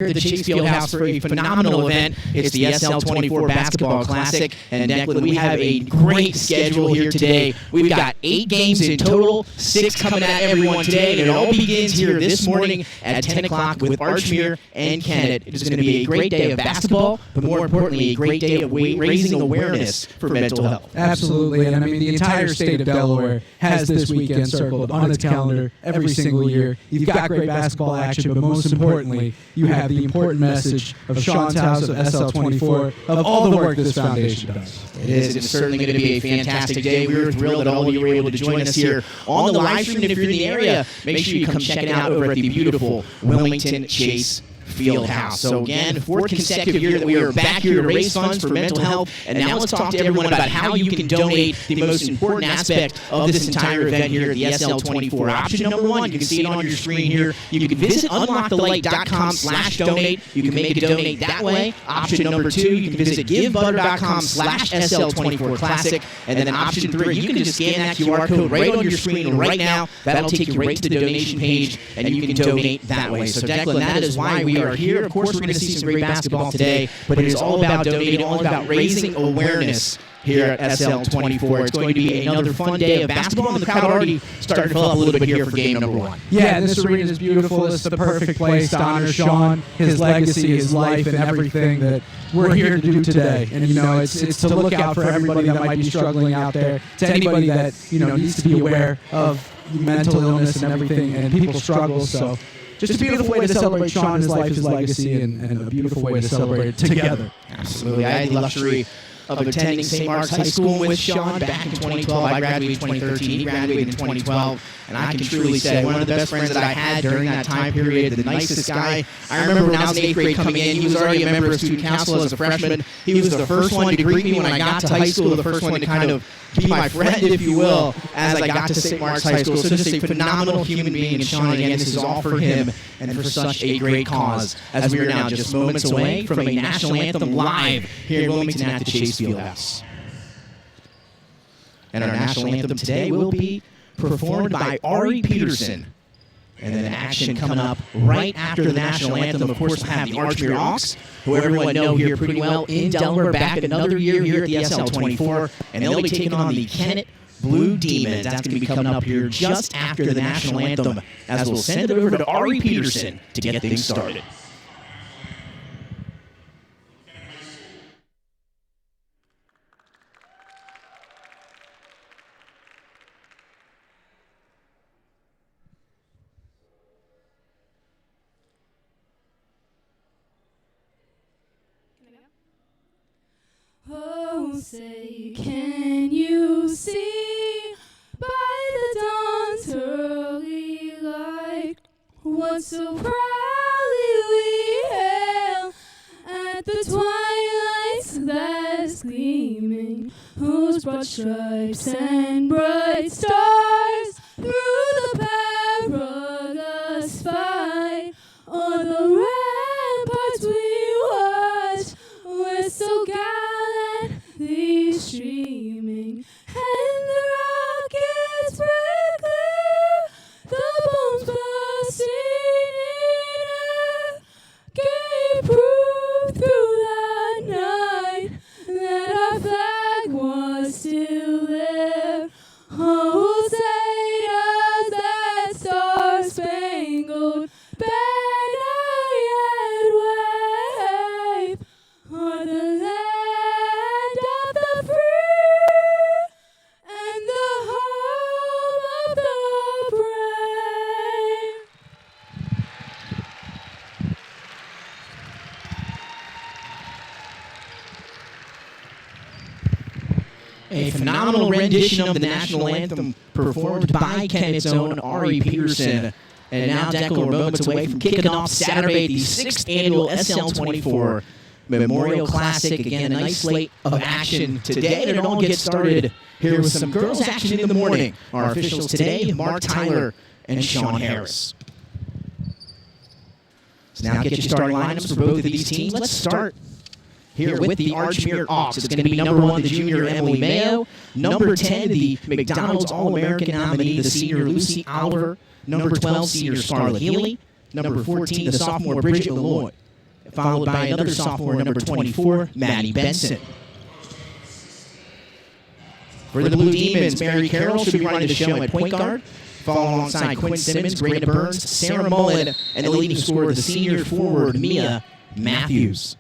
at the Chase Fieldhouse for a phenomenal event. It's the SL24 Basketball Classic. And Declan, we have a great schedule here today. We've got 8 games in total, 6 coming at everyone today. And it all begins here this morning at 10 o'clock with Archmere and Kennett. It is going to be a great day of basketball, but more importantly, a great day of raising awareness for mental health. Absolutely. And I mean, the entire state of Delaware has this weekend circled on its calendar every single year. You've got great basketball action, but most importantly, you have the important message of Sean's House of SL24, of all the work this foundation does. It is. It's certainly going to be a fantastic day. We were thrilled that all of you were able to join us here on the live stream. And if you're in the area, make sure you come check it out over at the beautiful Wilmington Chase Fieldhouse. So again, 4th consecutive year that we are back here to raise funds for mental health. And now let's talk to everyone about how you can donate. The most important aspect of this entire event here at the SL24. Option number 1, you can see it on your screen here. You can visit unlockthelight.com/donate. You can make a donate that way. Option number 2, you can visit givebutter.com/SL24 Classic. And then option 3, you can just scan that QR code right on your screen right now. That'll take you right to the donation page, and you can donate that way. So Declan, that is why we are here. Of course, we're going to see some great basketball today, but it is all about donating, all about raising awareness here at SL24. It's going to be another fun day of basketball, and the crowd already started to fill up a little bit here for game number 1. Yeah, this arena is beautiful. It's the perfect place to honor Sean, his legacy, his life, and everything that we're here to do today. And, you know, it's to look out for everybody that might be struggling out there, to anybody that, you know, needs to be aware of mental illness and everything, and people's struggles. So just a beautiful way to celebrate Sean, his life, his legacy, and a beautiful way to celebrate it together. Absolutely. I had the luxury of attending St. Mark's High School with Sean back in 2012. I graduated in 2013. He graduated in 2012. And I can truly say one of the best friends that I had during that time period, the nicest guy. I remember when I was in 8th grade coming in, he was already a member of student council as a freshman. He was the first one to greet me when I got to high school, the first one to kind of be my friend, if you will, as I got to St. Mark's High School. So just a phenomenal human being. And Sean, again, this is all for him and for such a great cause, as we are now just moments away from a national anthem live here in Wilmington at the Chase Fieldhouse. And our national anthem today will be performed by Ari Peterson. And then action coming up right after the national anthem. Of course, we'll have the Archmere Hawks, who everyone know here pretty well in Delaware, back another year here at the SL24. And they'll be taking on the Kennett Blue Demons. That's going to be coming up here just after the national anthem, as we'll send it over to Ari Peterson to get things started. Oh, say, can you see by the dawn's early light what so proudly we hail at the twilight's last gleaming, whose broad stripes and bright stars through the perilous fight o'er the ramparts we watch were so gallantly streaming, and the rockets break clear, the bombs bursting in air gave proof through the night that our flag was still there. Oh, say does that star-spangled banner yet wave o'er the land of the free and the home of the brave? A phenomenal rendition of the national anthem performed by Kennett's own Ari Peterson. And now, Declan, we're moments away from kicking off Saturday, the 6th annual SL24 Memorial Classic. Again, a nice slate of action today, and it all gets started here with some girls' action in the morning. Our officials today, Mark Tyler and Sean Harris. So now get your starting lineups for both of these teams. Let's start here with the Archmere Hawks. It's going to be number 1, the junior Emily Mayo. Number 10, the McDonald's All-American nominee, the senior Lucy Oliver. Number 12, senior Scarlett Healy. Number 14, the sophomore Bridget Malloy. followed by another sophomore, number 24, Maddie Benson. For the Blue Demons, Mary Carroll should be running the show at point guard, followed alongside Quinn Simmons, Greta Burns, Sarah Mullen, and the leading scorer, the senior forward, Mia Matthews.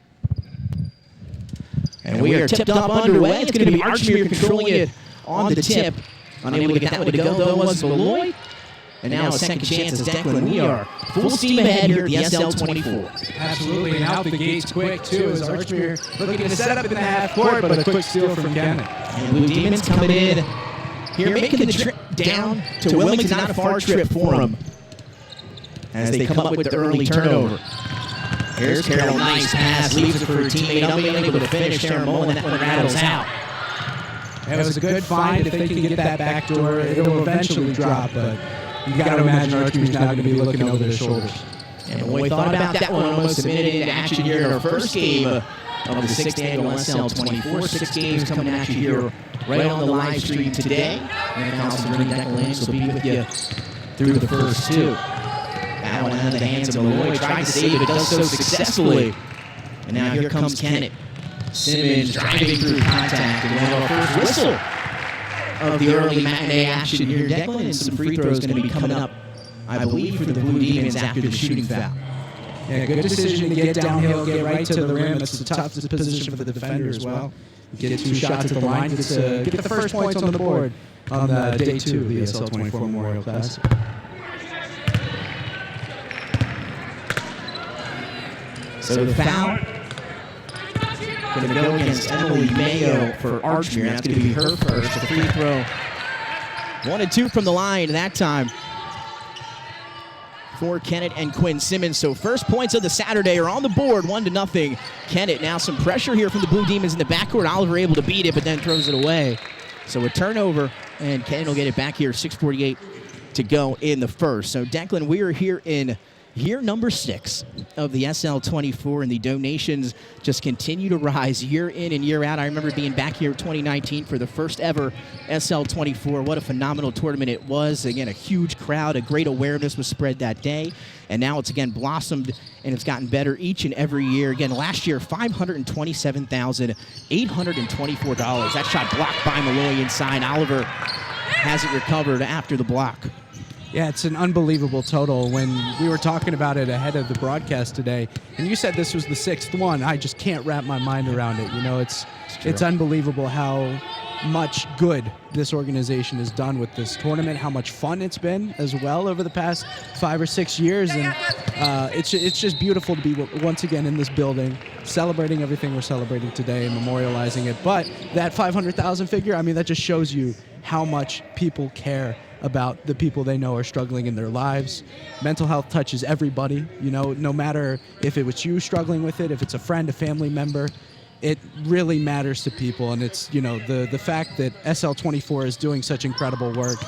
And we are tipped up underway. It's going to be Archmere controlling it on the tip. Unable to get that one to go, though, was Beloy. And now a second chance as Declan. We are full steam ahead here at the SL24. Absolutely, and out the gates quick, too, as Archmere looking to set up in the half court, but a quick steal from Kennett. And Blue Demons coming in here, making the trip down to Wilmington. Not a far trip for them as they come up with the early turnover. Here's Carroll, nice pass, leaves it for her teammate, unable to finish. Sarah Mullen, that one rattles out. It was a good find. If they can get that back door, it'll eventually drop, but you got to imagine Archmere's now going to be looking over their shoulders. And we thought about that one almost a minute into action here in our first game of the 6th annual SL24. 6 games coming at you here right on the live stream today. And Allison Ring Declan will be with you through the first 2. That one out of the hands of Malloy. Tries to save it, does so successfully. And now here comes Kennett. Simmons driving through contact. And we have our first whistle of the early matinee action here. Declan, and some free throws going to be coming up, I believe, for the Blue Demons after the shooting foul. Yeah, good decision to get downhill, get right to the rim. It's the toughest position for the defender as well. Get 2 shots at the line, get the first points on the board on the day 2 of the SL24 Memorial Classic. So the foul going to go against Emily Mayo for Archmere. That's going to be her first. The free throw. 1 and 2 from the line that time for Kennett and Quinn Simmons. So first points of the Saturday are on the board, 1-0. Kennett, now some pressure here from the Blue Demons in the backcourt. Oliver able to beat it, but then throws it away. So a turnover, and Kennett will get it back here. 6:48 to go in the first. So Declan, we are here in year number 6 of the SL24, and the donations just continue to rise year in and year out. I remember being back here in 2019 for the first ever SL24. What a phenomenal tournament it was. Again, a huge crowd, a great awareness was spread that day, and now it's again blossomed, and it's gotten better each and every year. Again, last year, $527,824. That shot blocked by Malloy inside. Oliver has it recovered after the block. Yeah, it's an unbelievable total. When we were talking about it ahead of the broadcast today, and you said this was the 6th one, I just can't wrap my mind around it. You know, it's unbelievable how much good this organization has done with this tournament, how much fun it's been as well over the past 5 or 6 years, and it's just beautiful to be once again in this building, celebrating everything we're celebrating today and memorializing it. But that 500,000 figure, I mean, that just shows you how much people care about the people they know are struggling in their lives. Mental health touches everybody, you know, no matter if it was you struggling with it, if it's a friend, a family member, it really matters to people. And it's, you know, the fact that SL24 is doing such incredible work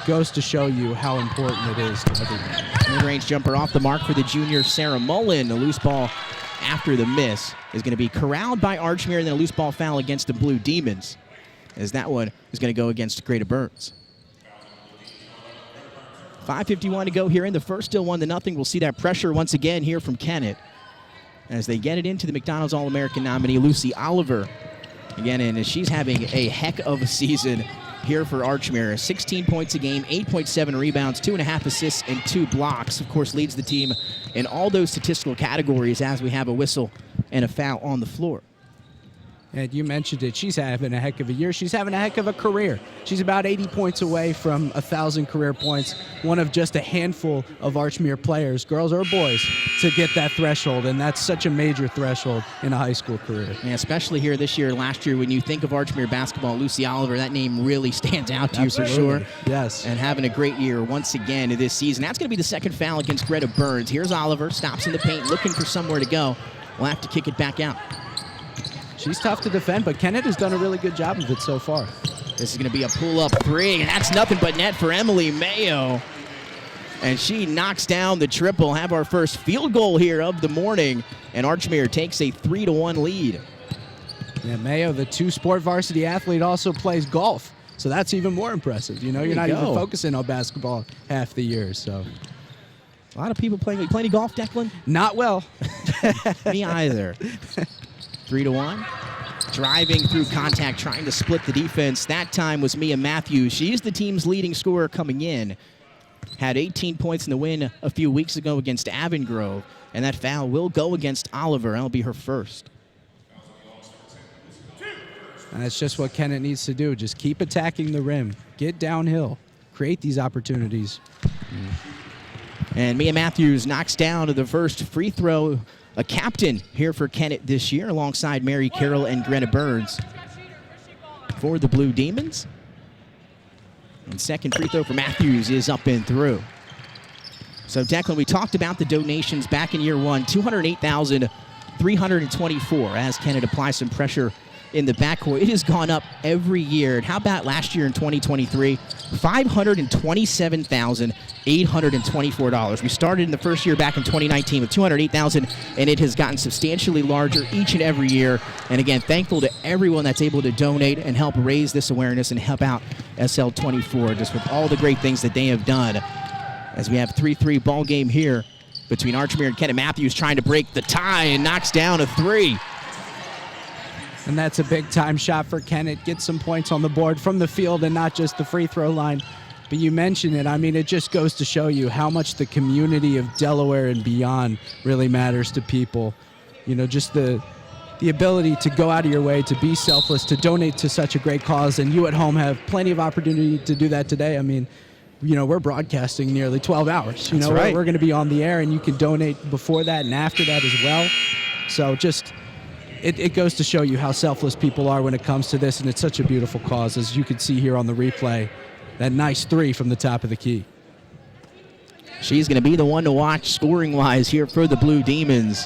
goes to show you how important it is to everyone. Mid-range jumper off the mark for the junior Sarah Mullen. The loose ball after the miss is going to be corralled by Archmere, and then a loose ball foul against the Blue Demons, as that one is going to go against Greta Burns. 5:51 to go here in the first, still 1-0. We'll see that pressure once again here from Kennett as they get it into the McDonald's All-American nominee, Lucy Oliver. Again, and she's having a heck of a season here for Archmere. 16 points a game, 8.7 rebounds, 2.5 assists, and 2 blocks. Of course, leads the team in all those statistical categories as we have a whistle and a foul on the floor. And you mentioned it. She's having a heck of a year. She's having a heck of a career. She's about 80 points away from 1,000 career points, one of just a handful of Archmere players, girls or boys, to get that threshold. And that's such a major threshold in a high school career. Yeah, especially here this year, last year, when you think of Archmere basketball, Lucy Oliver, that name really stands out to you for sure. Yes. And having a great year once again this season. That's going to be the second foul against Greta Burns. Here's Oliver, stops in the paint, looking for somewhere to go. We'll have to kick it back out. She's tough to defend, but Kennett has done a really good job of it so far. This is going to be a pull-up 3, and that's nothing but net for Emily Mayo. And she knocks down the triple. Have our first field goal here of the morning, and Archmere takes a 3-1 lead. Yeah, Mayo, the 2-sport varsity athlete, also plays golf, so that's even more impressive. You know, you're not even focusing on basketball half the year. So A lot of people playing. You play any golf, Declan? Not well. Me either. 3-1. Driving through contact, trying to split the defense. That time was Mia Matthews. She is the team's leading scorer coming in. Had 18 points in the win a few weeks ago against Avongrove. And that foul will go against Oliver. That'll be her first. And that's just what Kennett needs to do. Just keep attacking the rim. Get downhill. Create these opportunities. And Mia Matthews knocks down the first free throw. A captain here for Kennett this year alongside Mary Carroll and Greta Burns for the Blue Demons. And second free throw for Matthews is up and through. So, Declan, we talked about the donations back in year one, $208,324 as Kennett applies some pressure in the backcourt. It has gone up every year. And how about last year in 2023? $527,824. We started in the first year back in 2019 with $208,000, and it has gotten substantially larger each and every year. And again, thankful to everyone that's able to donate and help raise this awareness and help out SL24 just with all the great things that they have done. As we have 3-3 ball game here between Archmere and Kennett. Matthews trying to break the tie and knocks down a three. And that's a big-time shot for Kennett. Get some points on the board from the field and not just the free throw line. But you mentioned it. I mean, it just goes to show you how much the community of Delaware and beyond really matters to people. You know, just the ability to go out of your way, to be selfless, to donate to such a great cause. And you at home have plenty of opportunity to do that today. I mean, you know, we're broadcasting nearly 12 hours. You know, right. We're going to be on the air, and you can donate before that and after that as well. So just... It goes to show you how selfless people are when it comes to this, and it's such a beautiful cause, as you can see here on the replay. That nice three from the top of the key. She's going to be the one to watch scoring-wise here for the Blue Demons.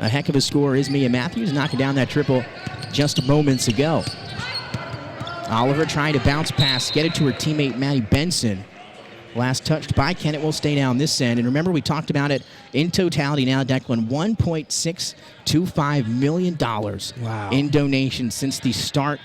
A heck of a score is Mia Matthews, knocking down that triple just moments ago. Oliver trying to bounce pass, get it to her teammate Maddie Benson. Last touched by Kennett will stay down this end. And remember, we talked about it in totality now, Declan, $1.625 million in donations since the start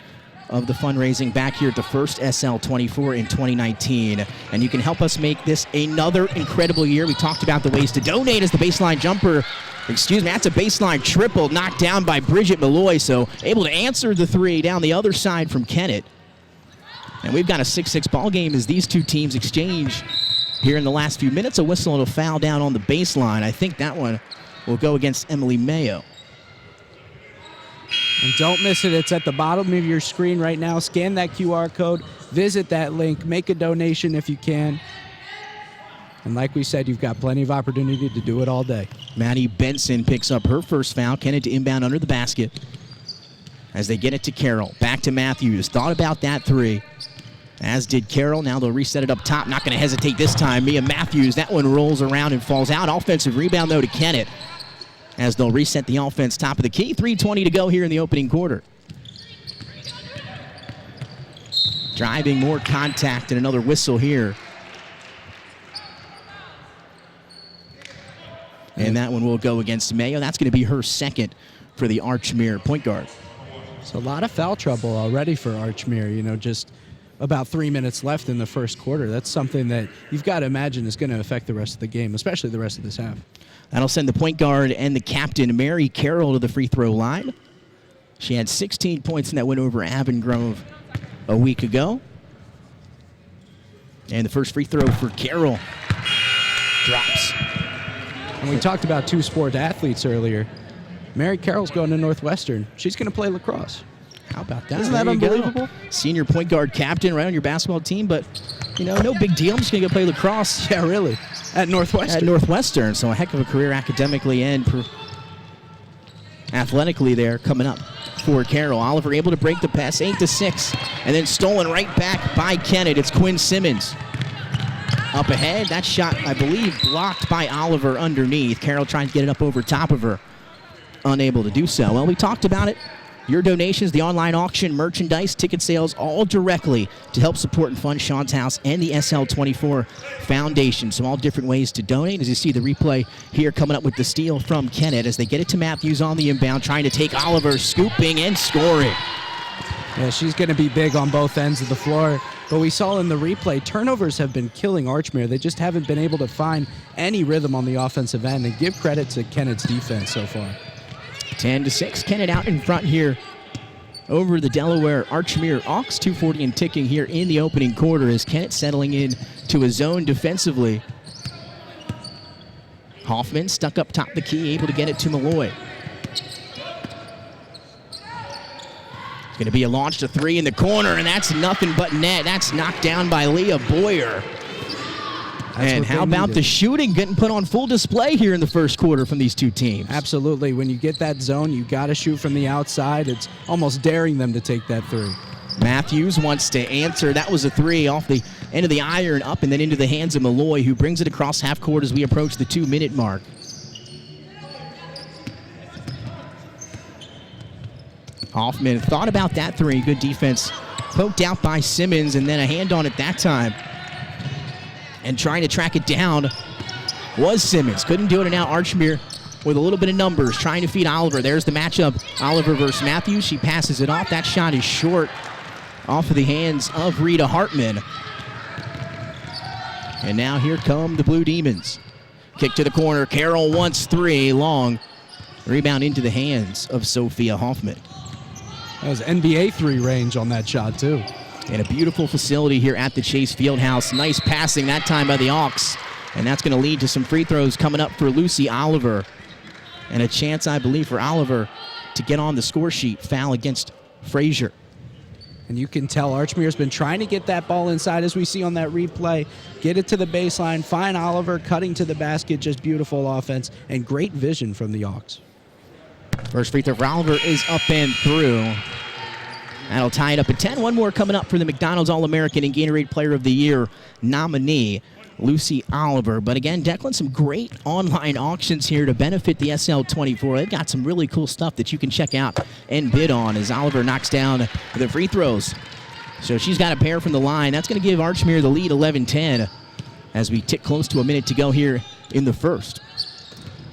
of the fundraising back here at the first SL24 in 2019. And you can help us make this another incredible year. We talked about the ways to donate as the baseline jumper. Excuse me, that's a baseline triple knocked down by Bridget Malloy. So able to answer the three down the other side from Kennett. And we've got a 6-6 ball game as these two teams exchange here in the last few minutes. A whistle and a foul down on the baseline. I think that one will go against Emily Mayo. And don't miss it. It's at the bottom of your screen right now. Scan that QR code. Visit that link. Make a donation if you can. And like we said, you've got plenty of opportunity to do it all day. Maddie Benson picks up her first foul. Kennett to inbound under the basket as they get it to Carroll. Back to Matthews. Thought about that three, as did Carroll. Now they'll reset it up top. Not going to hesitate this time. Mia Matthews, that one rolls around and falls out. Offensive rebound, though, to Kennett, as they'll reset the offense top of the key. 3:20 to go here in the opening quarter. Driving, more contact, and another whistle here. And that one will go against Mayo. That's going to be her second for the Archmere point guard. So a lot of foul trouble already for Archmere, you know, just about 3 minutes left in the first quarter. That's something that you've got to imagine is going to affect the rest of the game, especially the rest of this half. That'll send the point guard and the captain, Mary Carroll, to the free throw line. She had 16 points in that win over Avongrove a week ago. And the first free throw for Carroll drops. And we talked about two sport athletes earlier. Mary Carroll's going to Northwestern. She's going to play lacrosse. How about that? Isn't that unbelievable? Senior point guard captain right on your basketball team, but, you know, no big deal. I'm just going to go play lacrosse. Yeah, really. At Northwestern. At Northwestern. So a heck of a career academically and athletically there coming up for Carroll. Oliver able to break the pass, 8-6, and then stolen right back by Kennett. It's Quinn Simmons. Up ahead. That shot, I believe, blocked by Oliver underneath. Carroll trying to get it up over top of her. Unable to do so. Well, we talked about it. Your donations, the online auction, merchandise, ticket sales, all directly to help support and fund Sean's House and the SL24 Foundation. So all different ways to donate. As you see the replay here coming up with the steal from Kennett as they get it to Matthews on the inbound, trying to take Oliver, scooping and scoring. Yeah, she's going to be big on both ends of the floor. But we saw in the replay, turnovers have been killing Archmere. They just haven't been able to find any rhythm on the offensive end. And give credit to Kennett's defense so far. 10-6, Kennett out in front here over the Delaware Archmere Ox. 2:40 and ticking here in the opening quarter as Kennett settling in to a zone defensively. Hoffman stuck up top the key, able to get it to Malloy. It's going to be a launch to three in the corner, and that's nothing but net. That's knocked down by Leah Boyer. And how about the shooting getting put on full display here in the first quarter from these two teams? Absolutely. When you get that zone, you got to shoot from the outside. It's almost daring them to take that three. Matthews wants to answer. That was a three off the end of the iron, up and then into the hands of Malloy, who brings it across half court as we approach the 2-minute mark. Hoffman thought about that three. Good defense. Poked out by Simmons, and then a hand on it that time. And trying to track it down was Simmons. Couldn't do it, and now Archmere with a little bit of numbers, trying to feed Oliver. There's the matchup. Oliver versus Matthews. She passes it off. That shot is short off of the hands of Rita Hartman. And now here come the Blue Demons. Kick to the corner. Carroll wants three. Long. Rebound into the hands of Sophia Hoffman. That was NBA three range on that shot, too. And a beautiful facility here at the Chase Fieldhouse. Nice passing that time by the Ox. And that's going to lead to some free throws coming up for Lucy Oliver. And a chance, I believe, for Oliver to get on the score sheet. Foul against Frazier. And you can tell Archmere's been trying to get that ball inside, as we see on that replay. Get it to the baseline. Find Oliver cutting to the basket. Just beautiful offense and great vision from the Ox. First free throw for Oliver is up and through. That'll tie it up at 10. One more coming up for the McDonald's All-American and Gatorade Player of the Year nominee, Lucy Oliver. But again, Declan, some great online auctions here to benefit the SL24. They've got some really cool stuff that you can check out and bid on as Oliver knocks down the free throws. So she's got a pair from the line. That's going to give Archmere the lead 11-10 as we tick close to a minute to go here in the first.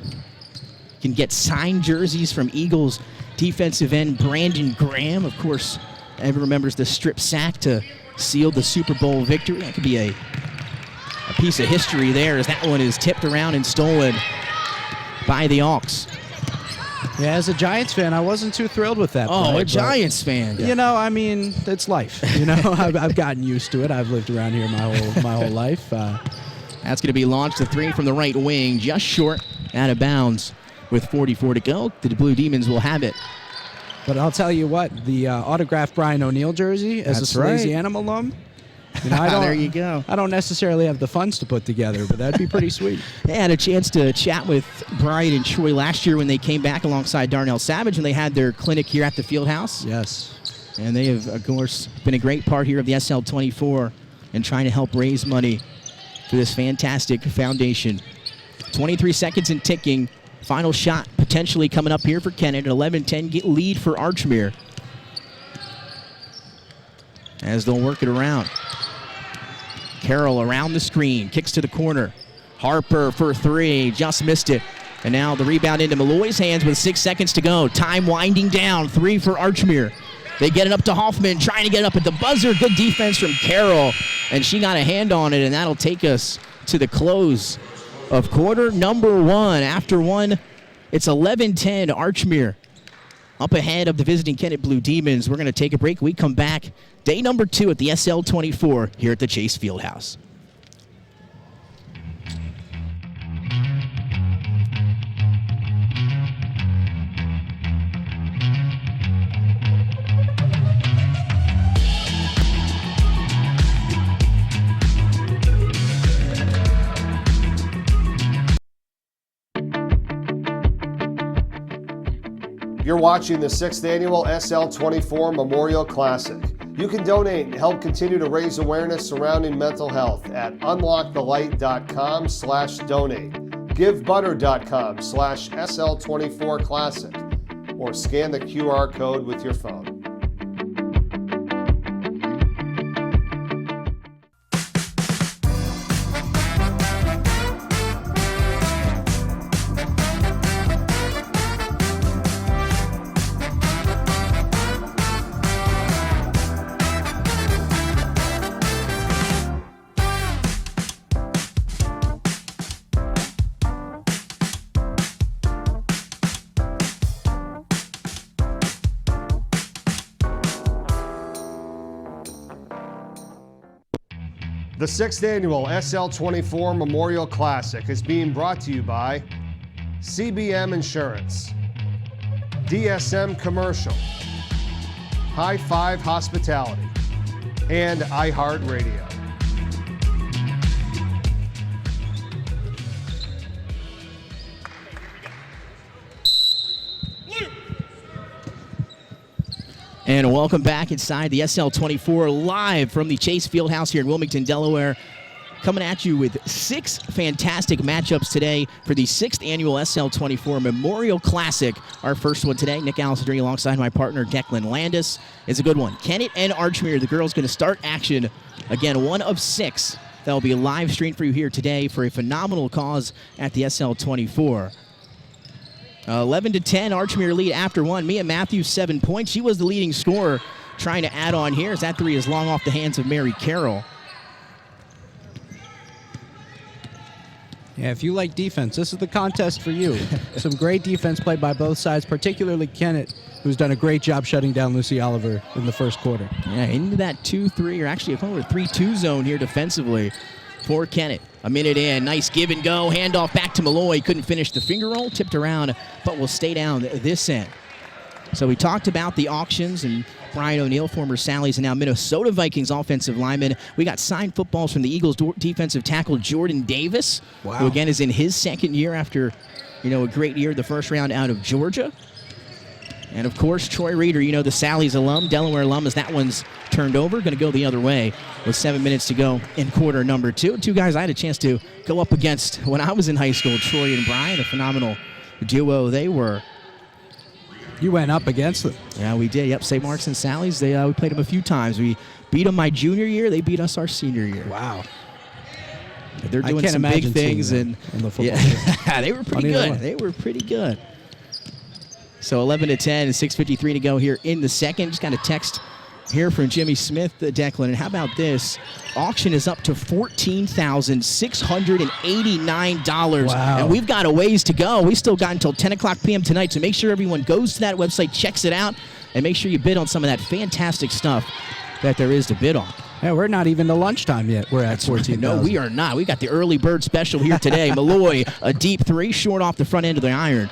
You can get signed jerseys from Eagles defensive end Brandon Graham. Of course, everyone remembers the strip sack to seal the Super Bowl victory. That could be a piece of history there as that one is tipped around and stolen by the Ox. Yeah, as a Giants fan, I wasn't too thrilled with that play, a Giants fan. You know, I mean, it's life. You know, I've gotten used to it. I've lived around here my whole life. That's going to be launched a three from the right wing, just short, out of bounds. With 44 to go, the Blue Demons will have it. But I'll tell you what, the autographed Brian O'Neill jersey as That's a right. Louisiana alum, you know, there you go. I don't necessarily have the funds to put together, but that'd be pretty sweet. They had a chance to chat with Brian and Troy last year when they came back alongside Darnell Savage and they had their clinic here at the Fieldhouse. Yes. And they have, of course, been a great part here of the SL24 and trying to help raise money for this fantastic foundation. 23 seconds and ticking. Final shot potentially coming up here for Kennett. An 11-10 lead for Archmere as they'll work it around. Carroll around the screen, kicks to the corner. Harper for three, just missed it. And now the rebound into Malloy's hands with 6 seconds to go. Time winding down, three for Archmere. They get it up to Hoffman, trying to get it up at the buzzer. Good defense from Carroll, and she got a hand on it, and that'll take us to the close of quarter number one. After one, it's 11-10 Archmere up ahead of the visiting Kennett Blue Demons. We're going to take a break. We come back. Day number 2 at the SL24 here at the Chase Fieldhouse. You're watching the 6th Annual SL24 Memorial Classic. You can donate and help continue to raise awareness surrounding mental health at unlockthelight.com/donate, givebutter.com/SL24Classic, or scan the QR code with your phone. The 6th annual SL24 Memorial Classic is being brought to you by CBM Insurance, DSM Commercial, High Five Hospitality, and iHeartRadio. And welcome back inside the SL24 live from the Chase Fieldhouse here in Wilmington, Delaware. Coming at you with 6 fantastic matchups today for the 6th annual SL24 Memorial Classic. Our first one today, Nick Alessandrini alongside my partner Declan Landis. It's a good one. Kennett and Archmere, the girls going to start action. Again, one of 6 that will be live streamed for you here today for a phenomenal cause at the SL24. 11-10, Archmere lead after one. Mia Matthews, 7 points. She was the leading scorer. Trying to add on here as that three is long off the hands of Mary Carroll. Yeah, if you like defense, this is the contest for you. Some great defense played by both sides, particularly Kennett, who's done a great job shutting down Lucy Oliver in the first quarter. Yeah, into that 2-3, or actually a 3-2 zone here defensively for Kennett. A minute in, nice give and go, handoff back to Malloy. Couldn't finish the finger roll, tipped around, but will stay down this end. So we talked about the auctions, and Brian O'Neill, former Sally's and now Minnesota Vikings offensive lineman. We got signed footballs from the Eagles defensive tackle Jordan Davis, who again is in his second year after, a great year the first round out of Georgia. And of course, Troy Reeder, the Sally's alum, Delaware alum, as that one's turned over. Going to go the other way with 7 minutes to go in quarter number 2. 2 guys I had a chance to go up against when I was in high school, Troy and Brian, a phenomenal duo they were. You went up against them. Yeah, we did. Yep, St. Mark's and Sally's. We played them a few times. We beat them my junior year. They beat us our senior year. Wow. They're doing some big things. In the football yeah, they were pretty good. They were pretty good. So 11-10, 6:53 to go here in the second. Just got a text here from Jimmy Smith, Declan. And how about this? Auction is up to $14,689. Wow. And we've got a ways to go. We still got until 10 o'clock p.m. tonight. So make sure everyone goes to that website, checks it out, and make sure you bid on some of that fantastic stuff that there is to bid on. Yeah, we're not even to lunchtime yet. We're at 14,000. No, we are not. We got the early bird special here today. Malloy, a deep 3, short off the front end of the iron.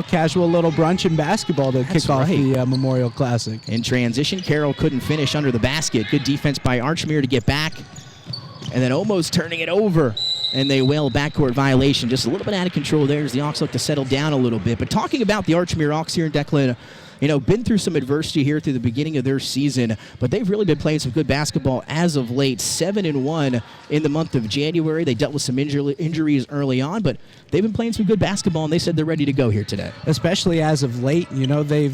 Casual little brunch in basketball to kick off the Memorial Classic. In transition, Carroll couldn't finish under the basket. Good defense by Archmere to get back. And then almost turning it over. And they wail backcourt violation. Just a little bit out of control there as the Hawks look to settle down a little bit. But talking about the Archmere Hawks here in Declan, been through some adversity here through the beginning of their season, but they've really been playing some good basketball as of late. 7-1 in the month of January. They dealt with some injuries early on, but they've been playing some good basketball, and they said they're ready to go here today. Especially as of late, they're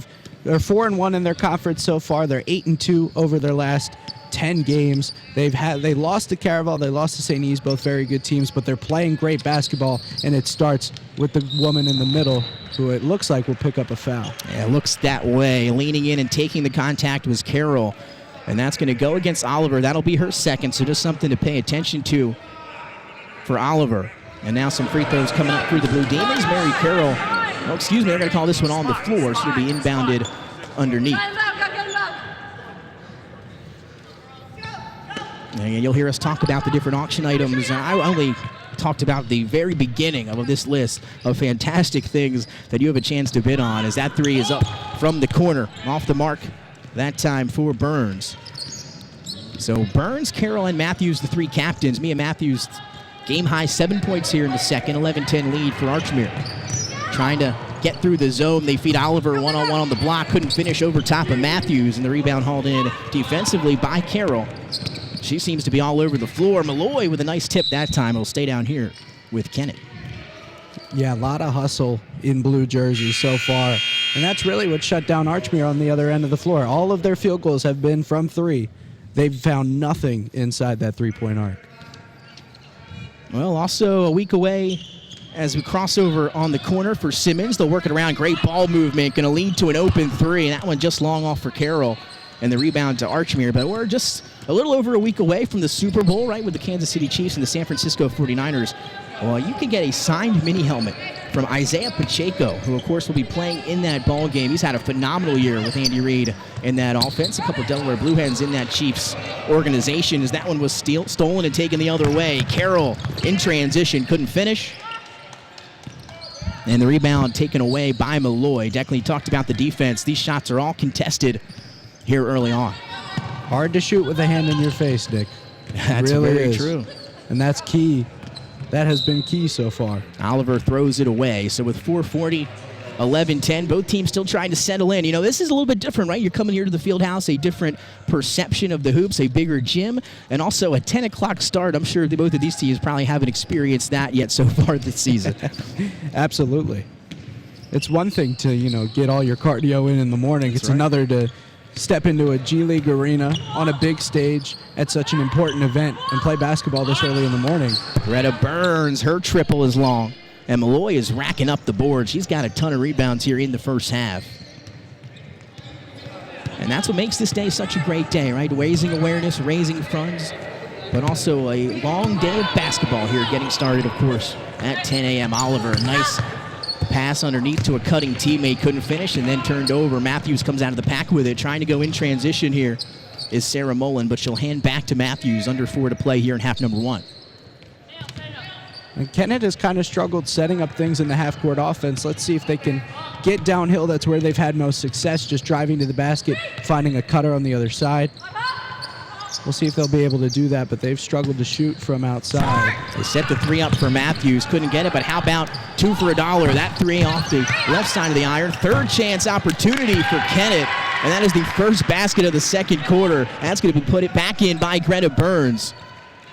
4-1 in their conference so far. They're 8-2 over their last 10 games. They lost to Caraval, they lost to St. E's, both very good teams, but they're playing great basketball, and it starts with the woman in the middle, who it looks like will pick up a foul. Yeah, it looks that way. Leaning in and taking the contact was Carroll, and that's going to go against Oliver. That'll be her second, so just something to pay attention to for Oliver. And now some free throws coming up through the Blue Demons. Mary Carroll, they're going to call this one on the floor, so it'll be inbounded underneath. And you'll hear us talk about the different auction items. I only talked about the very beginning of this list of fantastic things that you have a chance to bid on, as that 3 is up from the corner, off the mark, that time for Burns. So Burns, Carroll, and Matthews, the 3 captains. Mia Matthews, game-high 7 points here in the second, 11-10 lead for Archmere. Trying to get through the zone. They feed Oliver one-on-one on the block. Couldn't finish over top of Matthews, and the rebound hauled in defensively by Carroll. She seems to be all over the floor. Malloy with a nice tip that time. It'll stay down here with Kennett. Yeah, a lot of hustle in blue jerseys so far. And that's really what shut down Archmere on the other end of the floor. All of their field goals have been from 3. They've found nothing inside that three-point arc. Well, also a week away as we cross over on the corner for Simmons. They'll work it around. Great ball movement. Going to lead to an open 3. And that one just long off for Carroll. And the rebound to Archmere. But we're just a little over a week away from the Super Bowl, right, with the Kansas City Chiefs and the San Francisco 49ers. Well, you can get a signed mini helmet from Isaiah Pacheco, who, of course, will be playing in that ball game. He's had a phenomenal year with Andy Reid in that offense. A couple of Delaware Blue Hens in that Chiefs organization, as that one was stolen and taken the other way. Carroll in transition, couldn't finish. And the rebound taken away by Malloy. Declan talked about the defense. These shots are all contested here early on. Hard to shoot with a hand in your face, Nick. That's really very is. true. And that's key. That has been key so far. Oliver throws it away. So with 4:40, 11-10, both teams still trying to settle in. You know, this is a little bit different, right? You're coming here to the Fieldhouse, a different perception of the hoops, a bigger gym, and also a 10 o'clock start. I'm sure both of these teams probably haven't experienced that yet so far this season. Absolutely. It's one thing to, get all your cardio in the morning. It's another to step into a G League arena on a big stage at such an important event and play basketball this early in the morning. Greta Burns, her triple is long. And Malloy is racking up the board. She's got a ton of rebounds here in the first half. And that's what makes this day such a great day, right? Raising awareness, raising funds, but also a long day of basketball here getting started, of course, at 10 a.m. Oliver, nice pass underneath to a cutting teammate, couldn't finish, and then turned over. Matthews comes out of the pack with it, trying to go in transition here is Sarah Mullen, but she'll hand back to Matthews, under 4 to play here in half number 1. And Kennett has kind of struggled setting up things in the half-court offense. Let's see if they can get downhill. That's where they've had most success, just driving to the basket, finding a cutter on the other side. We'll see if they'll be able to do that, but they've struggled to shoot from outside. They set the 3 up for Matthews. Couldn't get it, but how about 2 for $1? That 3 off the left side of the iron. Third chance opportunity for Kennett, and that is the first basket of the second quarter. That's going to be put back in by Greta Burns.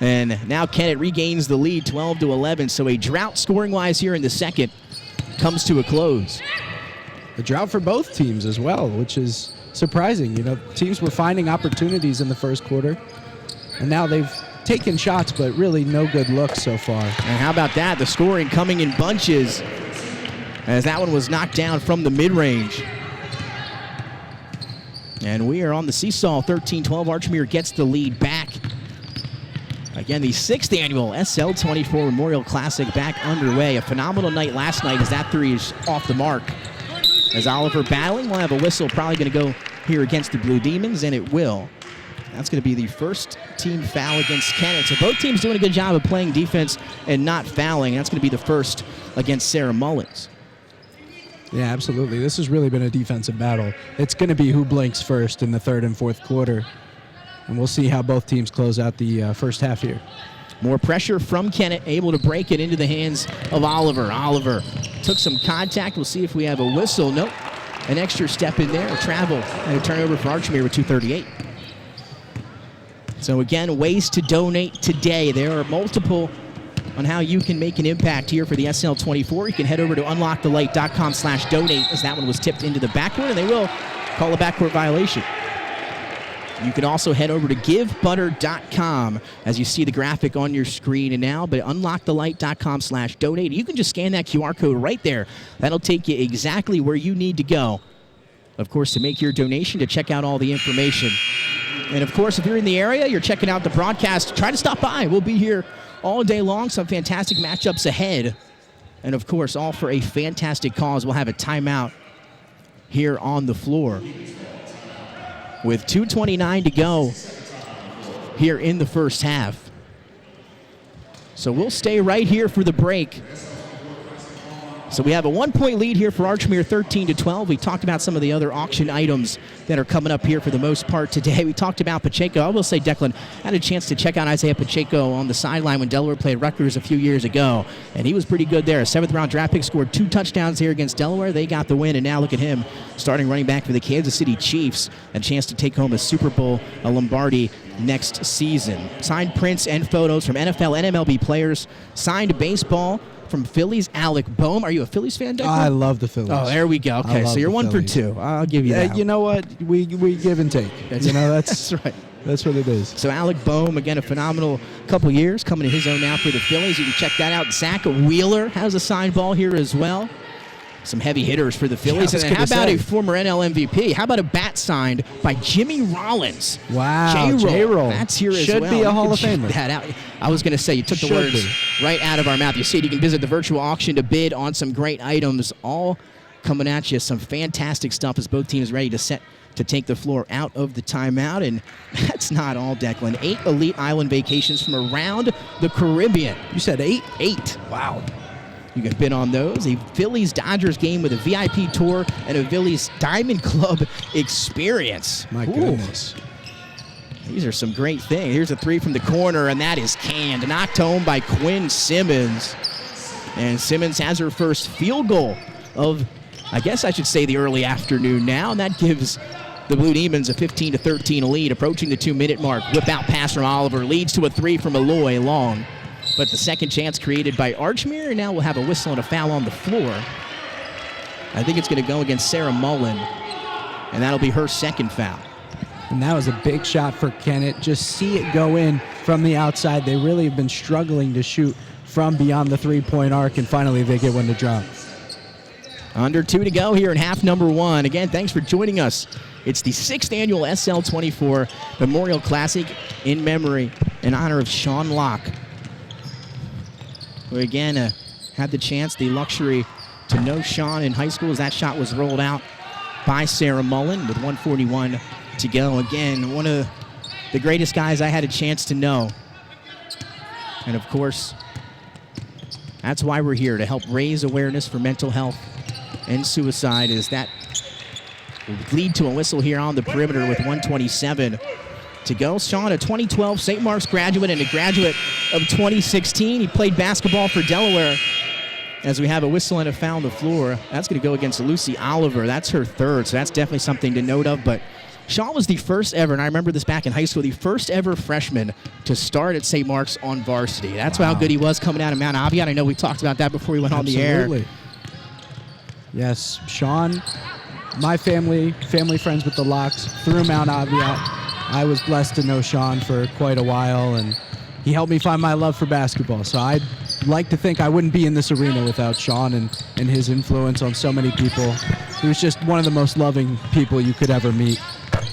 And now Kennett regains the lead, 12-11. So a drought scoring-wise here in the second comes to a close. A drought for both teams as well, which is surprising. Teams were finding opportunities in the first quarter, and now they've taken shots, but really no good looks so far. And how about that? The scoring coming in bunches, as that one was knocked down from the mid-range. And we are on the seesaw, 13-12. Archmere gets the lead back. Again, the 6th annual SL24 Memorial Classic back underway. A phenomenal night last night as that 3 is off the mark. As Oliver battling, we'll have a whistle probably going to go here against the Blue Demons, and it will. That's going to be the first team foul against Kennett. So both teams doing a good job of playing defense and not fouling. That's going to be the first against Sarah Mullins. Yeah, absolutely. This has really been a defensive battle. It's going to be who blinks first in the third and fourth quarter. And we'll see how both teams close out the first half here. More pressure from Kennett, able to break it into the hands of Oliver. Oliver took some contact. We'll see if we have a whistle. Nope. An extra step in there, a travel, and a turnover for Archmere with 2:38. So again, ways to donate today. There are multiple on how you can make an impact here for the SL24. You can head over to unlockthelight.com/donate, as that one was tipped into the backcourt, and they will call a backcourt violation. You can also head over to givebutter.com as you see the graphic on your screen now, but unlockthelight.com/donate. You can just scan that QR code right there. That'll take you exactly where you need to go, of course, to make your donation, to check out all the information. And, of course, if you're in the area, you're checking out the broadcast, try to stop by. We'll be here all day long, some fantastic matchups ahead. And, of course, all for a fantastic cause. We'll have a timeout here on the floor with 2:29 to go here in the first half. So we'll stay right here for the break. So we have a 1-point lead here for Archmere, 13-12. We talked about some of the other auction items that are coming up here for the most part today. We talked about Pacheco. I will say, Declan, I had a chance to check out Isaiah Pacheco on the sideline when Delaware played Rutgers a few years ago, and he was pretty good there. A 7th-round draft pick, scored 2 touchdowns here against Delaware. They got the win, and now look at him, starting running back for the Kansas City Chiefs, a chance to take home a Super Bowl, a Lombardi next season. Signed prints and photos from NFL and MLB players. Signed baseball from Phillies, Alec Boehm. Are you a Phillies fan, Declan? I love the Phillies. Oh, there we go. Okay, so you're 1 for 2. I'll give you that. You know what? We give and take. That's right. That's what it is. So Alec Boehm, again, a phenomenal couple years, coming to his own now for the Phillies. You can check that out. Zach Wheeler has a signed ball here as well. some heavy hitters for the Phillies. Yeah, And how about say. a former NL MVP? How about a bat signed by Jimmy Rollins? Wow, J-Roll. That's here as Should well. be a Hall You of can check Famer. that out. I was going to say, you took the Should words be. right out of our mouth. You see it, you can visit the virtual auction to bid on some great items, all coming at you. Some fantastic stuff as both teams ready to take the floor out of the timeout. And that's not all, Declan. 8 elite island vacations from around the Caribbean. You said 8? 8. Wow. You can bid on those. A Phillies-Dodgers game with a VIP tour and a Phillies Diamond Club experience. My Ooh. goodness. These are some great things. Here's a 3 from the corner, and that is canned. Knocked home by Quinn Simmons. And Simmons has her first field goal of, I guess I should say, the early afternoon now, and that gives the Blue Demons a 15-13 lead, approaching the 2-minute mark. Whip out pass from Oliver, leads to a 3 from Eloy long. But the second chance created by Archmere, and now we'll have a whistle and a foul on the floor. I think it's going to go against Sarah Mullen, and that'll be her second foul. And that was a big shot for Kennett. Just see it go in from the outside. They really have been struggling to shoot from beyond the three-point arc, and finally they get one to drop. Under 2 to go here in half number 1. Again, thanks for joining us. It's the 6th annual SL24 Memorial Classic in memory, in honor of Sean Locke, who again had the chance, the luxury to know Sean in high school as that shot was rolled out by Sarah Mullen with 1:41 to go. Again, one of the greatest guys I had a chance to know. And of course, that's why we're here, to help raise awareness for mental health and suicide, as that will lead to a whistle here on the perimeter with 1:27 to go. Sean, a 2012 St. Mark's graduate and a graduate of 2016. He played basketball for Delaware. As we have a whistle and a foul on the floor, that's going to go against Lucy Oliver. That's her third, so that's definitely something to note of. But Sean was the first ever, and I remember this back in high school, the first ever freshman to start at St. Mark's on varsity. That's how good he was coming out of Mount Aviat. I know we talked about that before we went on the air. Absolutely. Yes, Sean, my family friends with the Locks through Mount Aviat. I was blessed to know Sean for quite a while, and he helped me find my love for basketball. So I'd like to think I wouldn't be in this arena without Sean and his influence on so many people. He was just one of the most loving people you could ever meet.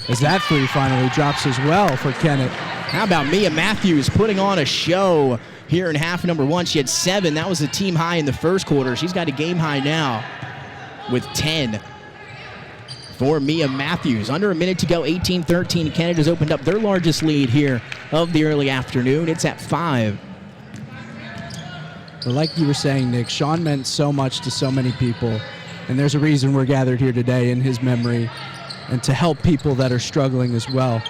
As that 3 finally drops as well for Kennett. How about Mia Matthews putting on a show here in half number 1? She had 7. That was a team high in the first quarter. She's got a game high now with 10 for Mia Matthews. Under a minute to go, 18-13. Kennett has opened up their largest lead here of the early afternoon. It's at 5. But like you were saying, Nick, Sean meant so much to so many people, and there's a reason we're gathered here today in his memory and to help people that are struggling as well.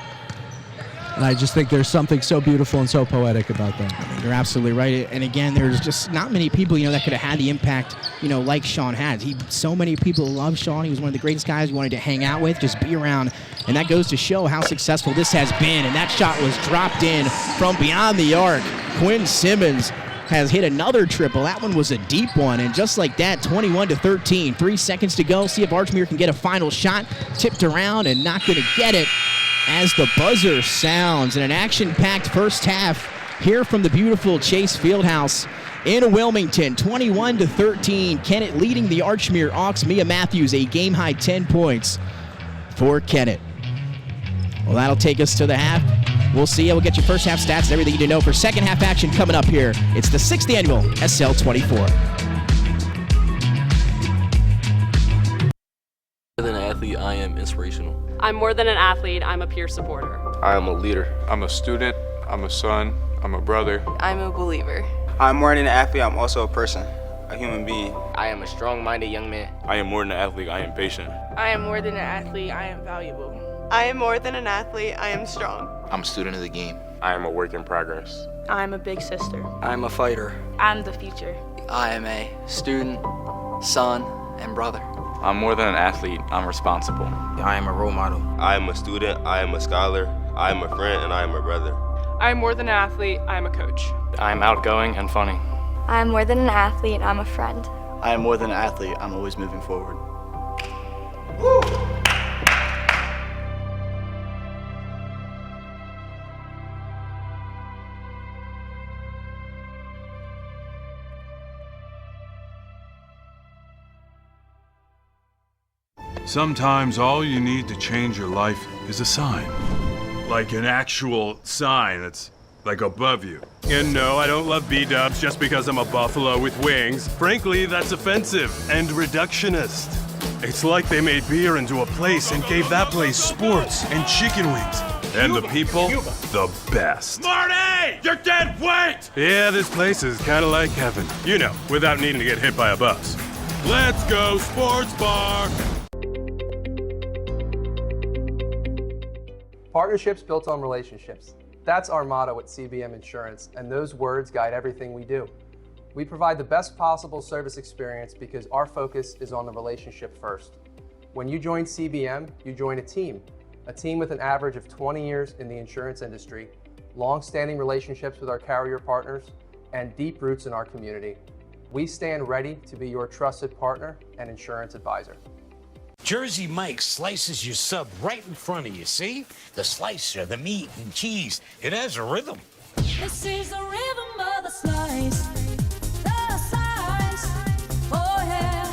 And I just think there's something so beautiful and so poetic about that. You're absolutely right. And again, there's just not many people, that could have had the impact, like Sean had. So many people love Sean. He was one of the greatest guys you wanted to hang out with, just be around. And that goes to show how successful this has been. And that shot was dropped in from beyond the arc. Quinn Simmons has hit another triple. That one was a deep one. And just like that, 21-13. 3 seconds to go. See if Archmere can get a final shot. Tipped around and not going to get it as the buzzer sounds. In an action-packed first half here from the beautiful Chase Fieldhouse in Wilmington. 21-13. Kennett leading the Archmere Hawks. Mia Matthews, a game-high 10 points for Kennett. Well, that'll take us to the half. We'll see. We'll get you first half stats and everything you need to know for second half action coming up here. It's the 6th annual SL24. More than an athlete, I am inspirational. I'm more than an athlete, I'm a peer supporter. I am a leader. I'm a student, I'm a son, I'm a brother. I'm a believer. I'm more than an athlete, I'm also a person, a human being. I am a strong-minded young man. I am more than an athlete, I am patient. I am more than an athlete, I am valuable. I am more than an athlete, I am strong. I'm a student of the game. I am a work in progress. I'm a big sister. I'm a fighter. I'm the future. I am a student, son, and brother. I'm more than an athlete, I'm responsible. I am a role model. I am a student, I am a scholar, I am a friend, and I am a brother. I am more than an athlete, I am a coach. I am outgoing and funny. I am more than an athlete, I'm a friend. I am more than an athlete, I'm always moving forward. Woo! Sometimes all you need to change your life is a sign. Like an actual sign that's like above you. And no, I don't love B-dubs just because I'm a buffalo with wings. Frankly, that's offensive and reductionist. It's like they made beer into a place and gave that place sports and chicken wings. And the people, the best. Marty! You're dead weight! Yeah, this place is kind of like heaven. You know, without needing to get hit by a bus. Let's go sports bar! Partnerships built on relationships. That's our motto at CBM Insurance, and those words guide everything we do. We provide the best possible service experience because our focus is on the relationship first. When you join CBM, you join a team with an average of 20 years in the insurance industry, long-standing relationships with our carrier partners, and deep roots in our community. We stand ready to be your trusted partner and insurance advisor. Jersey Mike's slices your sub right in front of you, see? The slicer, the meat and cheese, it has a rhythm. This is the rhythm of the slice. The slice. Oh yeah.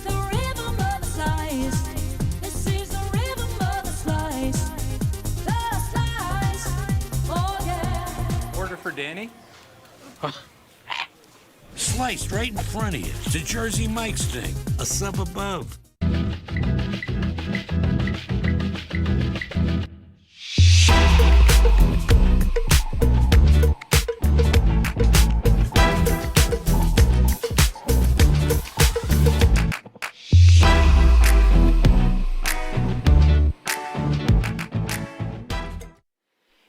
The rhythm of the slice. This is the rhythm of the slice. The slice. Oh yeah. Order for Danny? Sliced right in front of you. It's the Jersey Mike's thing. A sub above.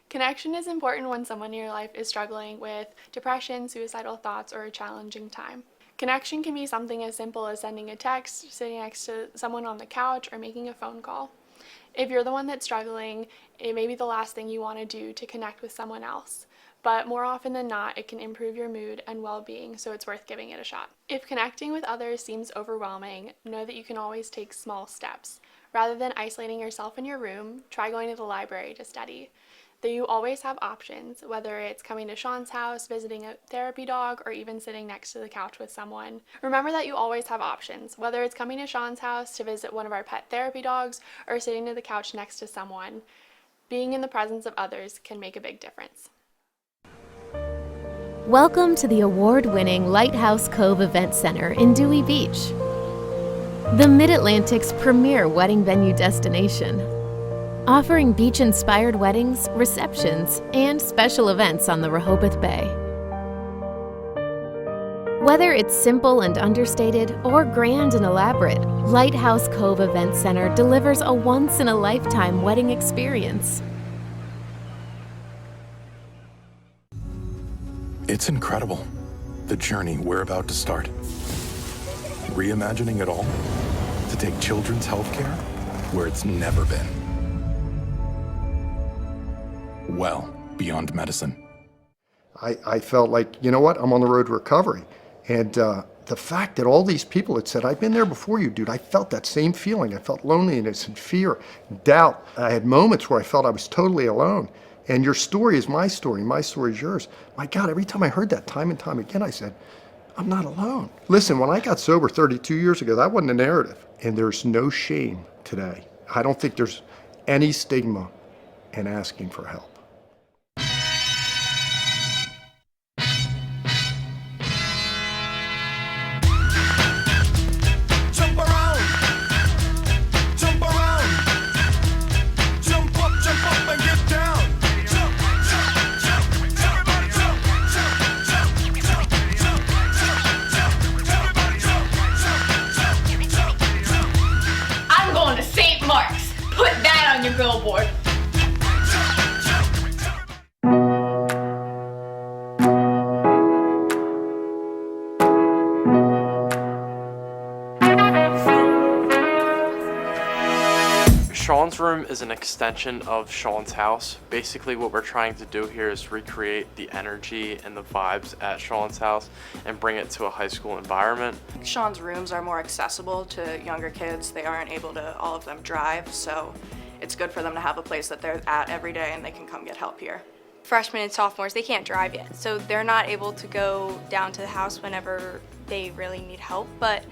Connection is important when someone in your life is struggling with depression, suicidal thoughts, or a challenging time. Connection can be something as simple as sending a text, sitting next to someone on the couch, or making a phone call. If you're the one that's struggling, it may be the last thing you want to do to connect with someone else. But more often than not, it can improve your mood and well-being, so it's worth giving it a shot. If connecting with others seems overwhelming, know that you can always take small steps. Rather than isolating yourself in your room, try going to the library to study. Though you always have options, whether it's coming to Sean's house, visiting a therapy dog, or even sitting next to the couch with someone. Remember that you always have options, whether it's coming to Sean's house to visit one of our pet therapy dogs, or sitting to the couch next to someone. Being in the presence of others can make a big difference. Welcome to the award-winning Lighthouse Cove Event Center in Dewey Beach, the Mid-Atlantic's premier wedding venue destination, offering beach-inspired weddings, receptions, and special events on the Rehoboth Bay. Whether it's simple and understated or grand and elaborate, Lighthouse Cove Event Center delivers a once-in-a-lifetime wedding experience. It's incredible, the journey we're about to start. Reimagining it all to take children's healthcare where it's never been. Well beyond medicine. I felt like, you know what, I'm on the road to recovery. And the fact that all these people had said, I've been there before you, dude, I felt that same feeling. I felt loneliness and fear, doubt. I had moments where I felt I was totally alone. And your story is my story is yours. My God, every time I heard that time and time again, I said, I'm not alone. Listen, when I got sober 32 years ago, that wasn't a narrative. And there's no shame today. I don't think there's any stigma in asking for help. Billboard. Sean's room is an extension of Sean's house. Basically what we're trying to do here is recreate the energy and the vibes at Sean's house and bring it to a high school environment. Sean's rooms are more accessible to younger kids. They aren't able to, all of them, drive, so it's good for them to have a place that they're at every day and they can come get help here. Freshmen and sophomores, they can't drive yet, so they're not able to go down to the house whenever they really need help, but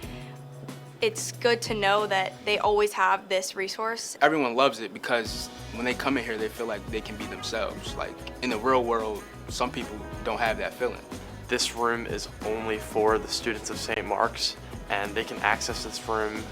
it's good to know that they always have this resource. Everyone loves it because when they come in here, they feel like they can be themselves. Like in the real world, some people don't have that feeling. This room is only for the students of St. Mark's, and they can access this room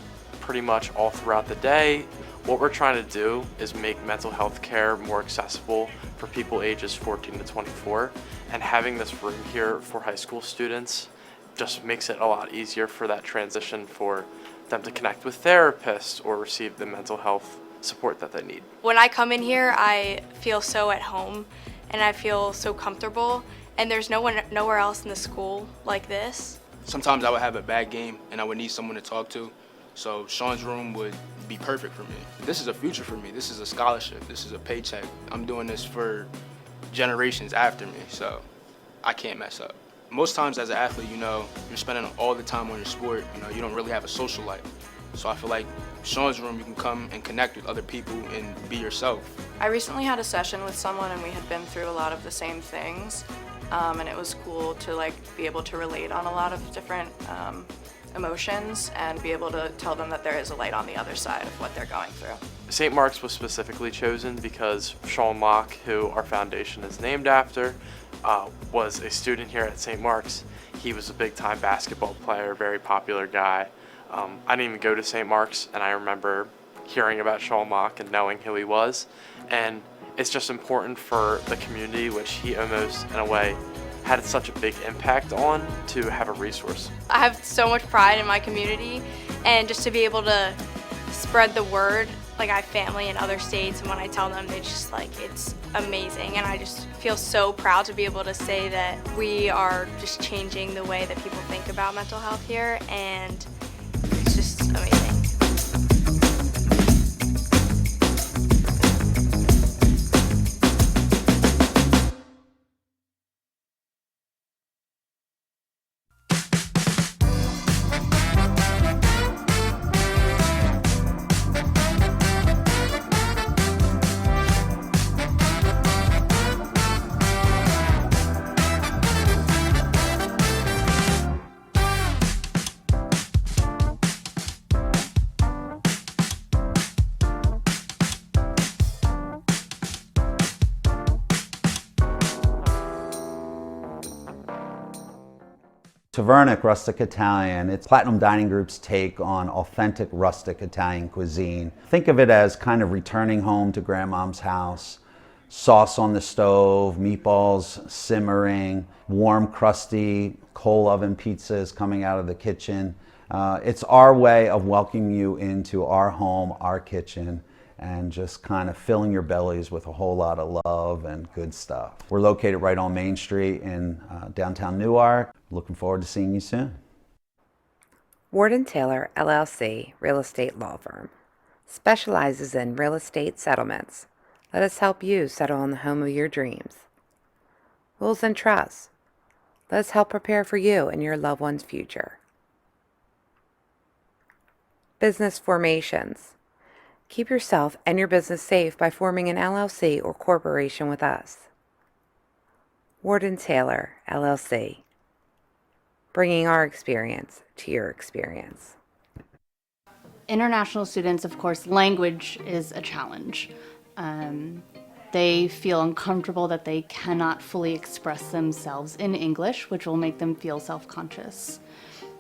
pretty much all throughout the day. What we're trying to do is make mental health care more accessible for people ages 14 to 24, and having this room here for high school students just makes it a lot easier for that transition for them to connect with therapists or receive the mental health support that they need. When I come in here, I feel so at home and I feel so comfortable, and there's nowhere else in the school like this. Sometimes I would have a bad game and I would need someone to talk to, so Sean's room would be perfect for me. This is a future for me. This is a scholarship. This is a paycheck. I'm doing this for generations after me, so I can't mess up. Most times as an athlete, you're spending all the time on your sport. You don't really have a social life. So I feel like Sean's room, you can come and connect with other people and be yourself. I recently had a session with someone and we had been through a lot of the same things. And it was cool to be able to relate on a lot of different emotions and be able to tell them that there is a light on the other side of what they're going through. St. Mark's was specifically chosen because Sean Locke, who our foundation is named after, was a student here at St. Mark's. He was a big-time basketball player, very popular guy. I didn't even go to St. Mark's, and I remember hearing about Sean Locke and knowing who he was. And it's just important for the community, which he almost, in a way, had such a big impact on, to have a resource. I have so much pride in my community, and just to be able to spread the word. I have family in other states, and when I tell them, they just it's amazing, and I just feel so proud to be able to say that we are just changing the way that people think about mental health here, and it's just amazing. Tavernic Rustic Italian. It's Platinum Dining Group's take on authentic rustic Italian cuisine. Think of it as kind of returning home to grandmom's house. Sauce on the stove, meatballs simmering, warm, crusty coal oven pizzas coming out of the kitchen. It's our way of welcoming you into our home, our kitchen, and just kind of filling your bellies with a whole lot of love and good stuff. We're located right on Main Street in downtown Newark. Looking forward to seeing you soon. Ward & Taylor, LLC, real estate law firm. Specializes in real estate settlements. Let us help you settle on the home of your dreams. Wills and trusts. Let us help prepare for you and your loved one's future. Business formations. Keep yourself and your business safe by forming an LLC or corporation with us. Ward & Taylor, LLC. Bringing our experience to your experience. International students, of course, language is a challenge. They feel uncomfortable that they cannot fully express themselves in English, which will make them feel self-conscious.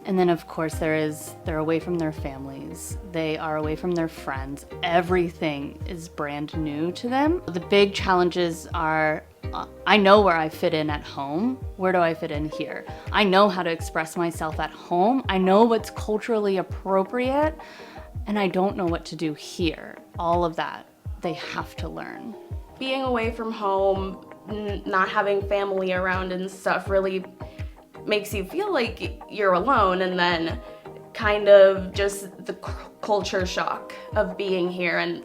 And then, of course, they're away from their families. They are away from their friends. Everything is brand new to them. The big challenges are, I know where I fit in at home. Where do I fit in here? I know how to express myself at home. I know what's culturally appropriate, and I don't know what to do here. All of that, they have to learn. Being away from home, not having family around and stuff really makes you feel like you're alone, and then kind of just the culture shock of being here, and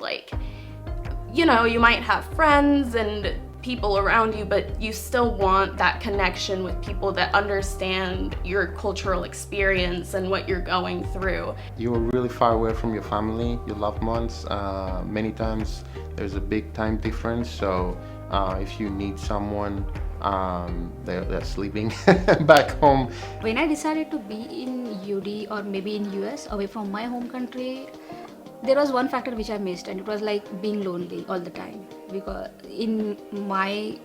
you might have friends and people around you, but you still want that connection with people that understand your cultural experience and what you're going through. You are really far away from your family, your loved ones. Many times there's a big time difference, so if you need someone They're sleeping back home. When I decided to be in UD or maybe in US away from my home country, there was one factor which I missed, and it was like being lonely all the time. Because in my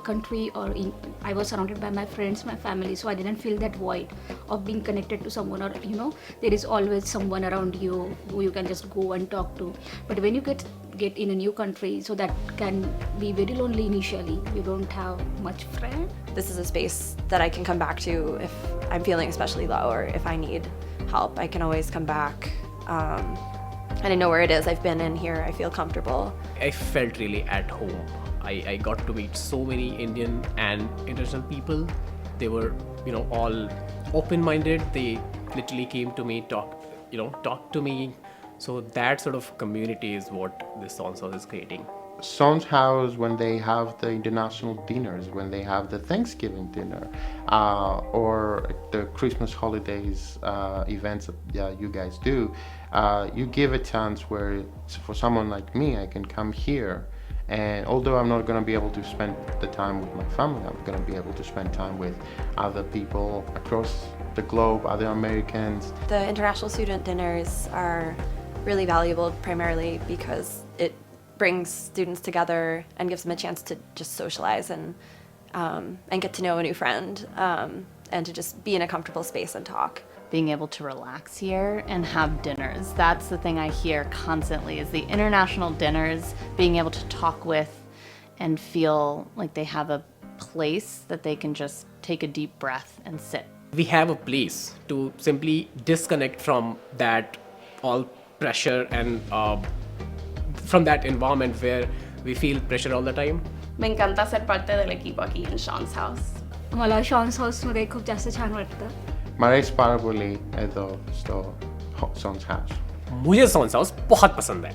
country I was surrounded by my friends, my family, so I didn't feel that void of being connected to someone, or there is always someone around you who you can just go and talk to. But when you get in a new country, so that can be very lonely initially. You don't have much friend. This is a space that I can come back to if I'm feeling especially low or if I need help. I can always come back. And I know where it is. I've been in here. I feel comfortable. I felt really at home. I got to meet so many Indian and international people. They were, all open-minded. They literally came to me, talked to me. So that sort of community is what this Son's House is creating. Son's House, when they have the international dinners, when they have the Thanksgiving dinner, or the Christmas holidays events that you guys do, you give a chance where, for someone like me, I can come here. And although I'm not going to be able to spend the time with my family, I'm going to be able to spend time with other people across the globe, other Americans. The international student dinners are really valuable primarily because it brings students together and gives them a chance to just socialize and get to know a new friend and to just be in a comfortable space and talk. Being able to relax here and have dinners. That's the thing I hear constantly, is the international dinners, being able to talk with and feel like they have a place that they can just take a deep breath and sit. We have a place to simply disconnect from that all pressure and from that environment where we feel pressure all the time. Me encanta ser parte del equipo aquí en Sean's House. मला शॉन्स हाऊसमध्ये खूप जास्त छान वाटतं. मला इस बार बोली ऐदो तो Son's House. मुझे Son's House बहुत पसंद है.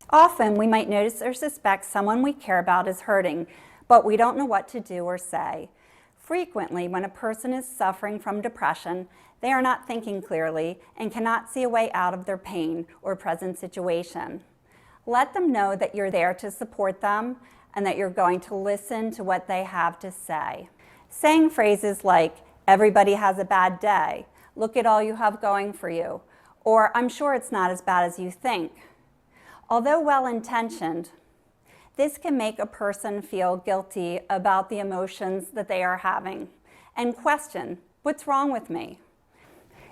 Often we might notice or suspect someone we care about is hurting, but we don't know what to do or say. Frequently, when a person is suffering from depression, they are not thinking clearly and cannot see a way out of their pain or present situation. Let them know that you're there to support them and that you're going to listen to what they have to say. Saying phrases like, "Everybody has a bad day," "Look at all you have going for you," or "I'm sure it's not as bad as you think." Although well-intentioned, this can make a person feel guilty about the emotions that they are having and question, what's wrong with me?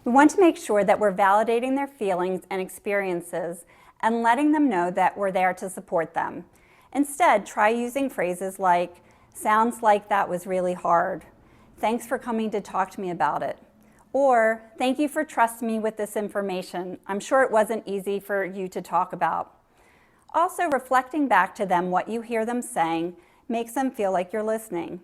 We want to make sure that we're validating their feelings and experiences and letting them know that we're there to support them. Instead, try using phrases like, "Sounds like that was really hard," "Thanks for coming to talk to me about it," or "Thank you for trusting me with this information. I'm sure it wasn't easy for you to talk about." Also, reflecting back to them what you hear them saying makes them feel like you're listening.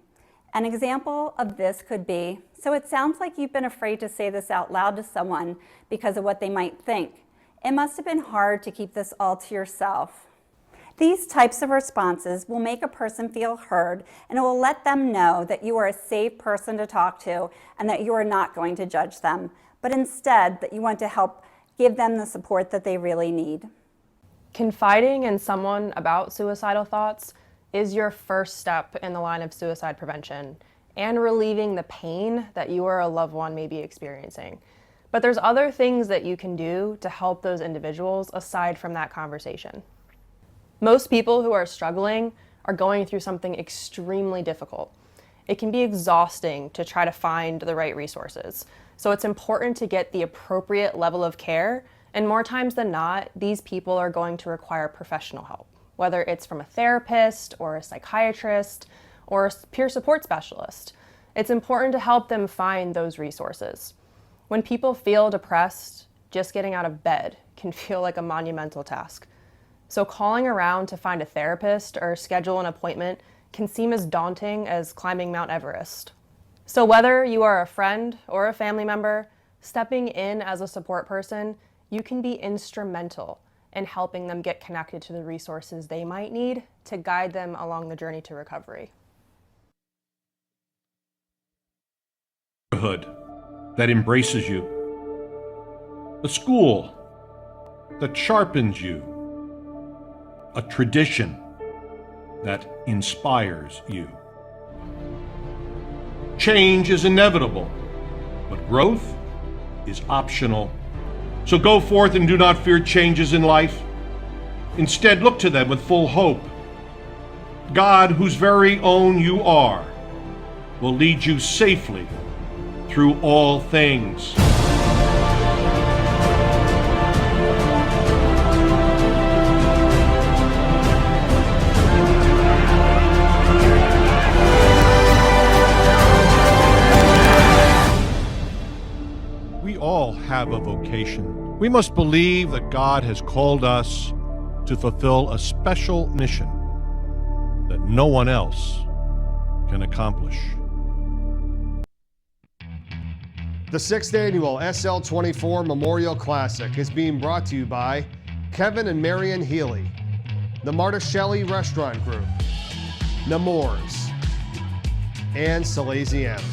An example of this could be, "So it sounds like you've been afraid to say this out loud to someone because of what they might think. It must have been hard to keep this all to yourself." These types of responses will make a person feel heard, and it will let them know that you are a safe person to talk to and that you are not going to judge them, but instead that you want to help give them the support that they really need. Confiding in someone about suicidal thoughts is your first step in the line of suicide prevention and relieving the pain that you or a loved one may be experiencing. But there's other things that you can do to help those individuals aside from that conversation. Most people who are struggling are going through something extremely difficult. It can be exhausting to try to find the right resources. So it's important to get the appropriate level of care. And more times than not, these people are going to require professional help, whether it's from a therapist or a psychiatrist or a peer support specialist. It's important to help them find those resources. When people feel depressed, just getting out of bed can feel like a monumental task. So calling around to find a therapist or schedule an appointment can seem as daunting as climbing Mount Everest. So whether you are a friend or a family member, stepping in as a support person, you can be instrumental in helping them get connected to the resources they might need to guide them along the journey to recovery. That embraces you. A school that sharpens you. A tradition that inspires you. Change is inevitable, but growth is optional. So go forth and do not fear changes in life. Instead, look to them with full hope. God, whose very own you are, will lead you safely through all things. We all have a vocation. We must believe that God has called us to fulfill a special mission that no one else can accomplish. The 6th annual SL24 Memorial Classic is being brought to you by Kevin and Marion Healy, the Marta Shelley Restaurant Group, Nemours, and Salesian.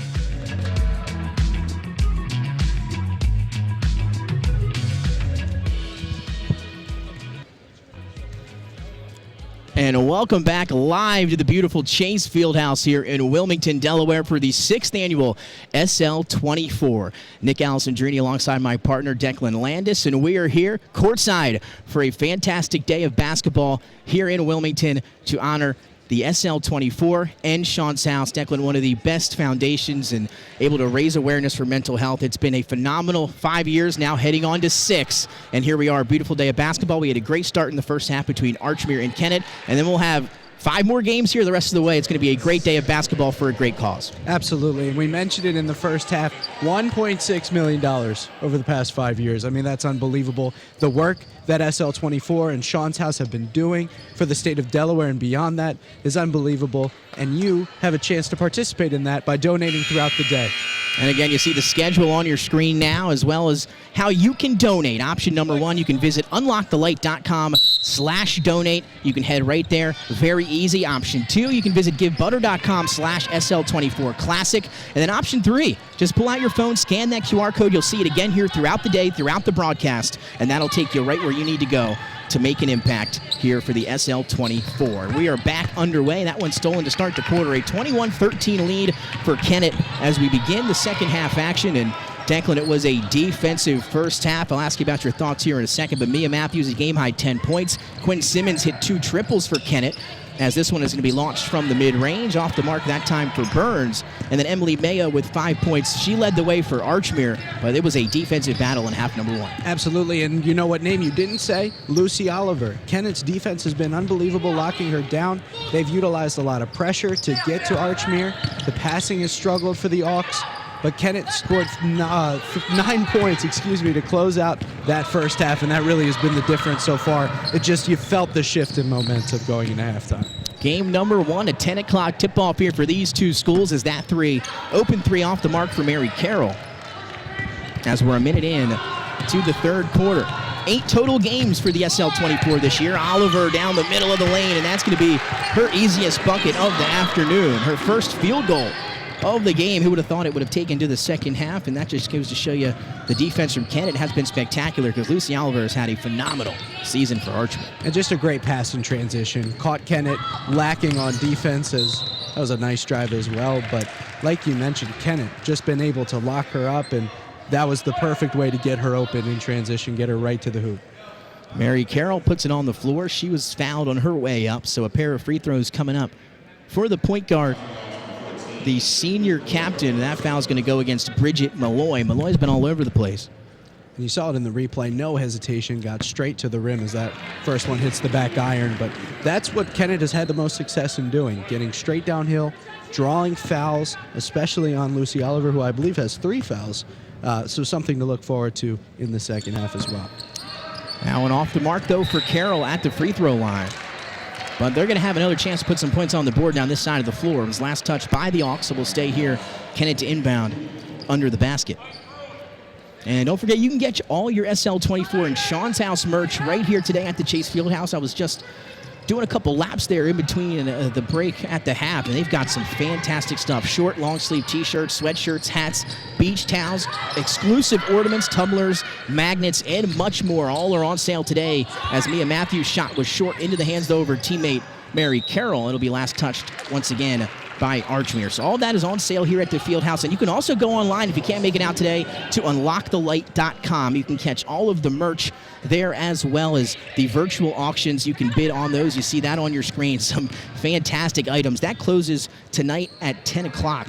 And welcome back live to the beautiful Chase Fieldhouse here in Wilmington, Delaware for the 6th annual SL24. Nick Alessandrini alongside my partner Declan Landis, and we are here courtside for a fantastic day of basketball here in Wilmington to honor the SL24 and Sean's House. Declan, one of the best foundations and able to raise awareness for mental health. It's been a phenomenal 5 years now, heading on to 6. And here we are, a beautiful day of basketball. We had a great start in the first half between Archmere and Kennett, and then we'll have 5 more games here the rest of the way. It's going to be a great day of basketball for a great cause. Absolutely. And we mentioned it in the first half, $1.6 million over the past 5 years. I mean, that's unbelievable. The work that SL24 and Sean's House have been doing for the state of Delaware and beyond that is unbelievable. And you have a chance to participate in that by donating throughout the day. And again, you see the schedule on your screen now, as well as how you can donate. Option number 1, you can visit unlockthelight.com/donate. You can head right there. Very easy. Option 2, you can visit givebutter.com/SL24 Classic. And then option 3, just pull out your phone, scan that QR code. You'll see it again here throughout the day, throughout the broadcast, and that'll take you right where you need to go to make an impact here for the SL24. We are back underway. That one stolen to start the quarter. A 21-13 lead for Kennett as we begin the second half action. And Declan, it was a defensive first half. I'll ask you about your thoughts here in a second, but Mia Matthews, a game-high 10 points. Quinn Simmons hit 2 triples for Kennett, as this one is going to be launched from the mid-range, off the mark that time for Burns. And then Emily Mayo with 5 points. She led the way for Archmere, but it was a defensive battle in half number 1. Absolutely, and you know what name you didn't say? Lucy Oliver. Kennett's defense has been unbelievable, locking her down. They've utilized a lot of pressure to get to Archmere. The passing has struggled for the Auks, but Kennett scored 9 points, to close out that first half, and that really has been the difference so far. It just, you felt the shift in momentum going into halftime. Game number 1, a 10 o'clock tip-off here for these two schools, as that open three off the mark for Mary Carroll. As we're a minute in to the third quarter. 8 total games for the SL24 this year. Oliver down the middle of the lane, and that's going to be her easiest bucket of the afternoon. Her first field goal of the game. Who would have thought it would have taken to the second half? And that just goes to show you the defense from Kennett has been spectacular, because Lucy Oliver has had a phenomenal season for Archmere. And just a great pass in transition. Caught Kennett lacking on defense, as that was a nice drive as well. But like you mentioned, Kennett just been able to lock her up, and that was the perfect way to get her open in transition, get her right to the hoop. Mary Carroll puts it on the floor. She was fouled on her way up, so a pair of free throws coming up for the point guard, the senior captain. That foul is going to go against Bridget Malloy. Malloy's been all over the place. And you saw it in the replay, no hesitation, got straight to the rim as that first one hits the back iron. But that's what Kennett has had the most success in doing, getting straight downhill, drawing fouls, especially on Lucy Oliver, who I believe has 3 fouls. So something to look forward to in the second half as well. Now an off the mark, though, for Carroll at the free throw line. But they're going to have another chance to put some points on the board down this side of the floor. It was last touch by the Auks, so we'll stay here. Kennett to inbound under the basket. And don't forget, you can get all your SL24 and Sean's House merch right here today at the Chase Fieldhouse. I was just doing a couple laps there in between the break at the half, and they've got some fantastic stuff. Short, long-sleeve T-shirts, sweatshirts, hats, beach towels, exclusive ornaments, tumblers, magnets, and much more. All are on sale today as Mia Matthews' shot was short into the hands of her teammate Mary Carroll. It'll be last touched once again by Archmere. So all that is on sale here at the Fieldhouse. And you can also go online, if you can't make it out today, to unlockthelight.com. You can catch all of the merch there as well as the virtual auctions. You can bid on those. You see that on your screen. Some fantastic items. That closes tonight at 10 o'clock.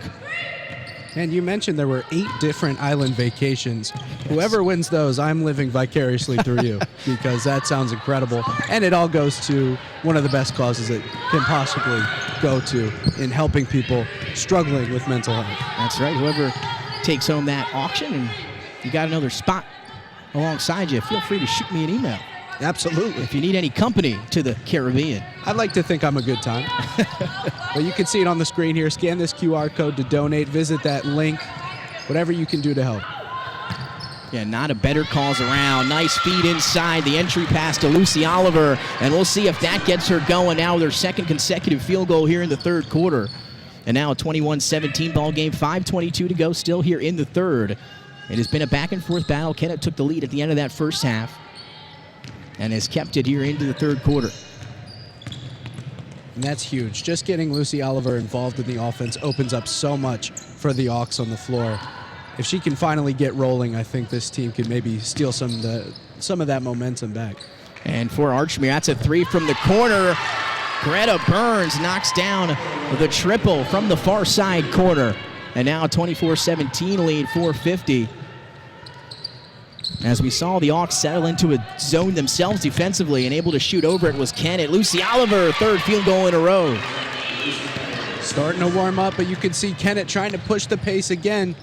And you mentioned there were 8 different island vacations. Whoever wins those, I'm living vicariously through you, because that sounds incredible. And it all goes to one of the best causes it can possibly go to in helping people struggling with mental health. That's right. Whoever takes home that auction and you got another spot alongside you, feel free to shoot me an email. Absolutely. If you need any company to the Caribbean. I'd like to think I'm a good time. But you can see it on the screen here. Scan this QR code to donate. Visit that link. Whatever you can do to help. Yeah, not a better cause around. Nice feed inside. The entry pass to Lucy Oliver. And we'll see if that gets her going now with her second consecutive field goal here in the third quarter. And now a 21-17 ball game. 5:22 to go still here in the third. It has been a back-and-forth battle. Kennett took the lead at the end of that first half and has kept it here into the third quarter. And that's huge. Just getting Lucy Oliver involved in the offense opens up so much for the Hawks on the floor. If she can finally get rolling, I think this team could maybe steal some of that momentum back. And for Archmere, that's a 3 from the corner. Greta Burns knocks down the triple from the far side corner. And now a 24-17 lead, 4:50. As we saw the Hawks settle into a zone themselves defensively and able to shoot over it was Kennett. Lucy Oliver, third field goal in a row. Starting to warm up, but you can see Kennett trying to push the pace again.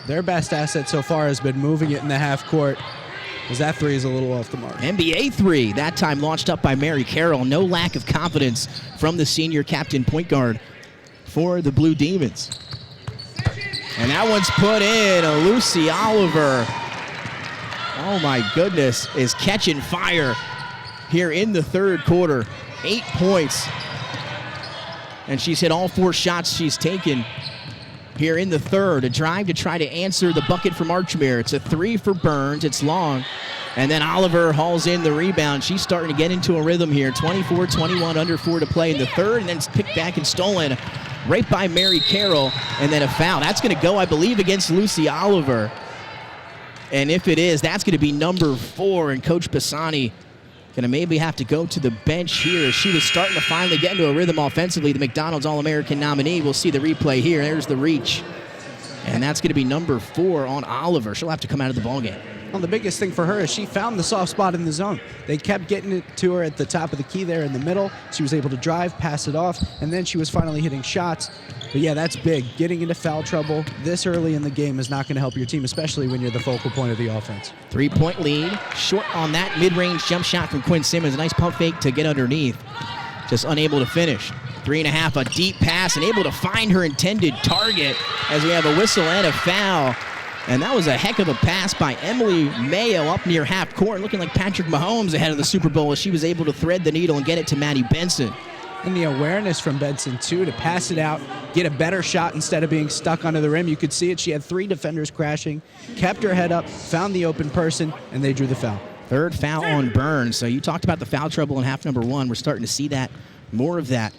Their best asset so far has been moving it in the half court, as that 3 is a little off the mark. NBA 3, that time launched up by Mary Carroll. No lack of confidence from the senior captain point guard for the Blue Demons. And that one's put in. Lucy Oliver, oh my goodness, is catching fire here in the third quarter. 8 points. And she's hit all 4 shots she's taken here in the third. A drive to try to answer the bucket from Archmere. It's a 3 for Burns. It's long. And then Oliver hauls in the rebound. She's starting to get into a rhythm here. 24-21, under 4 to play in the third. And then it's picked back and stolen right by Mary Carroll, and then a foul. That's going to go, I believe, against Lucy Oliver. And if it is, that's going to be number 4, and Coach Pisani going to maybe have to go to the bench here. She was starting to finally get into a rhythm offensively. The McDonald's All-American nominee. We'll see the replay here. There's the reach. And that's going to be number 4 on Oliver. She'll have to come out of the ballgame. Well, the biggest thing for her is she found the soft spot in the zone. They kept getting it to her at the top of the key there in the middle. She was able to drive, pass it off, and then she was finally hitting shots. But yeah, that's big. Getting into foul trouble this early in the game is not going to help your team, especially when you're the focal point of the offense. 3-point lead. Short on that mid-range jump shot from Quinn Simmons. A nice pump fake to get underneath. Just unable to finish. 3.5, a deep pass, and able to find her intended target as we have a whistle and a foul. And that was a heck of a pass by Emily Mayo up near half court, looking like Patrick Mahomes ahead of the Super Bowl as she was able to thread the needle and get it to Maddie Benson. And the awareness from Benson, too, to pass it out, get a better shot instead of being stuck under the rim. You could see it. She had 3 defenders crashing, kept her head up, found the open person, and they drew the foul. Third foul on Burns. So you talked about the foul trouble in half number 1. We're starting to see that, more of that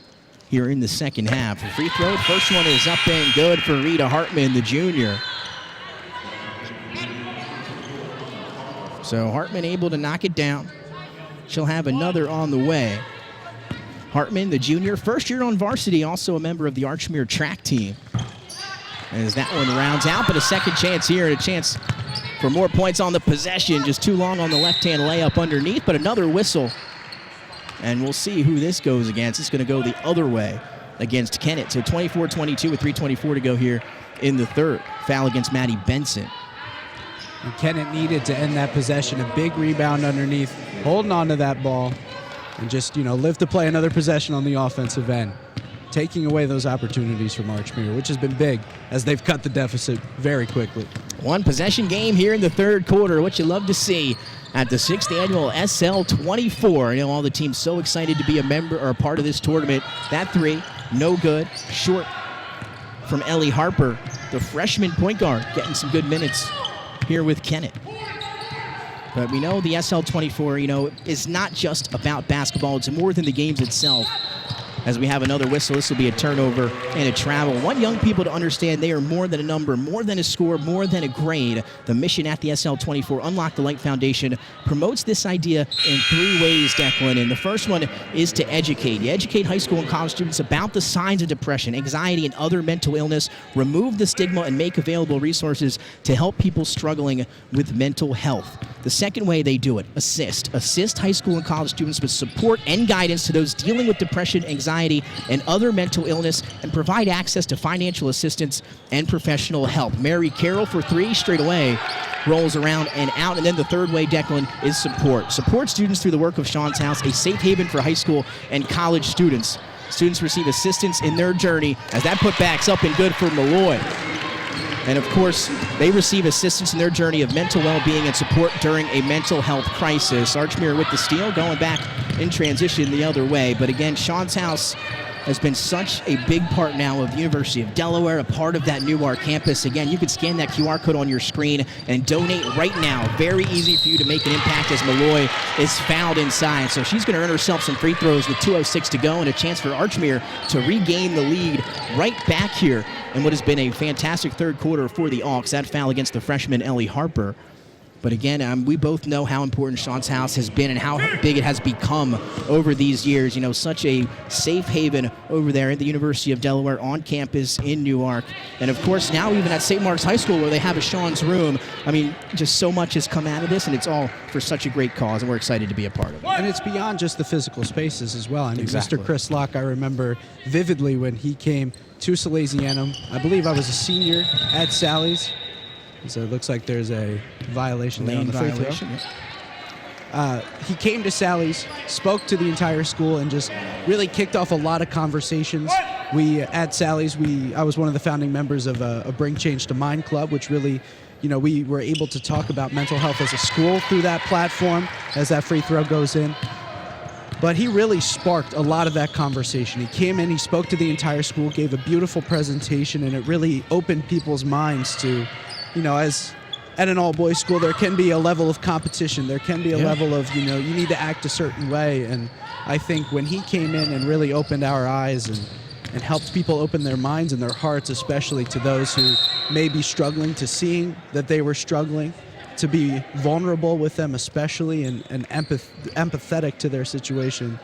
here in the second half. The free throw, first one is up and good for Rita Hartman, the junior. So Hartman able to knock it down. She'll have another on the way. Hartman, the junior, first year on varsity, also a member of the Archmere track team. As that one rounds out, but a second chance here and a chance for more points on the possession. Just too long on the left-hand layup underneath, but another whistle. And we'll see who this goes against. It's going to go the other way against Kennett. So 24-22 with 3:24 to go here in the third. Foul against Maddie Benson. And Kennett needed to end that possession. A big rebound underneath, holding on to that ball, and just, live to play another possession on the offensive end. Taking away those opportunities from Archmere, which has been big as they've cut the deficit very quickly. One possession game here in the third quarter, what you love to see at the 6th annual SL24. You know, all the teams so excited to be a member or a part of this tournament. That three, no good, short from Ellie Harper, the freshman point guard, getting some good minutes here with Kennett. But we know the SL24, you know, is not just about basketball. It's more than the games itself. As we have another whistle, this will be a turnover and a travel. Want young people to understand they are more than a number, more than a score, more than a grade. The mission at the SL24, Unlock the Light Foundation, promotes this idea in 3 ways, Declan. And the first one is to educate. You educate high school and college students about the signs of depression, anxiety, and other mental illness, remove the stigma, and make available resources to help people struggling with mental health. The second way they do it, assist. Assist high school and college students with support and guidance to those dealing with depression, anxiety, and other mental illness, and provide access to financial assistance and professional help. Mary Carroll for 3 straight away, rolls around and out. And then the third way, Declan, is support. Support students through the work of Sean's House, a safe haven for high school and college students. Students receive assistance in their journey as that putback's up and good for Malloy. And of course, they receive assistance in their journey of mental well-being and support during a mental health crisis. Archmere with the steal, going back in transition the other way. But again, Sean's House has been such a big part now of the University of Delaware, a part of that Newark campus. Again, you can scan that QR code on your screen and donate right now. Very easy for you to make an impact as Malloy is fouled inside. So she's going to earn herself some free throws with 2:06 to go and a chance for Archmere to regain the lead right back here in what has been a fantastic third quarter for the Auks. That foul against the freshman Ellie Harper. But again, we both know how important Sean's House has been and how big it has become over these years. You know, such a safe haven over there at the University of Delaware on campus in Newark. And of course, now even at St. Mark's High School where they have a Sean's Room. I mean, just so much has come out of this, and it's all for such a great cause, and we're excited to be a part of it. And it's beyond just the physical spaces as well. I mean, Exactly. Mr. Chris Locke, I remember vividly when he came to Salesianum. I believe I was a senior at Sally's. So it looks like there's a violation there on the free throw. He came to Sally's, spoke to the entire school, and just really kicked off a lot of conversations. We at Sally's, I was one of the founding members of a Bring Change to Mind Club, which really, you know, we were able to talk about mental health as a school through that platform as that free throw goes in. But he really sparked a lot of that conversation. He came in, he spoke to the entire school, gave a beautiful presentation, and it really opened people's minds to, you know, as at an all-boys school, there can be a level of competition. There can be a level of, you know, you need to act a certain way. And I think when he came in and really opened our eyes and helped people open their minds and their hearts, especially to those who may be struggling, to seeing that they were struggling, to be vulnerable with them especially, and empathetic to their situation,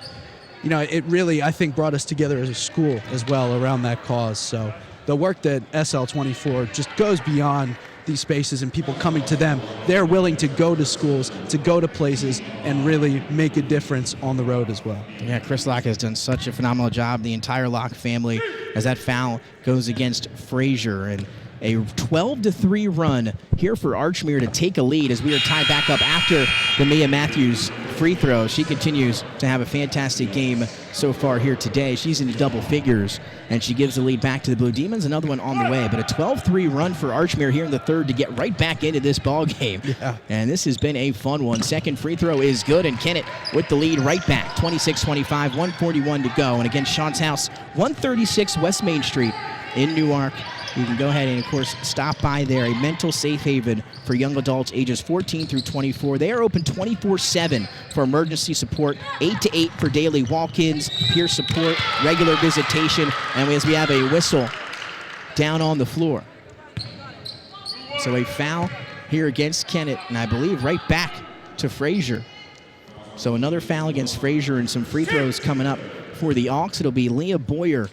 you know, it really, I think, brought us together as a school as well around that cause. So the work that SL24 just goes beyond these spaces and people coming to them. They're willing to go to schools, to go to places, and really make a difference on the road as well. Yeah, Chris Locke has done such a phenomenal job, the entire Locke family, as that foul goes against Frazier. And a 12-3 run here for Archmere to take a lead as we are tied back up after the Mia Matthews free throw. She continues to have a fantastic game so far here today. She's into double figures, and she gives the lead back to the Blue Demons. Another one on the way, but a 12-3 run for Archmere here in the third to get right back into this ball game. Yeah. And this has been a fun one. Second free throw is good, and Kennett with the lead right back. 26-25, 1:41 to go. And again, Sean's House, 136 West Main Street in Newark. You can go ahead and, of course, stop by there. A mental safe haven for young adults ages 14 through 24. They are open 24/7 for emergency support, 8 to 8 for daily walk-ins, peer support, regular visitation, and as we have a whistle down on the floor. So a foul here against Kennett, and I believe right back to Frazier. So another foul against Frazier and some free throws coming up for the Auks. It'll be Leah Boyer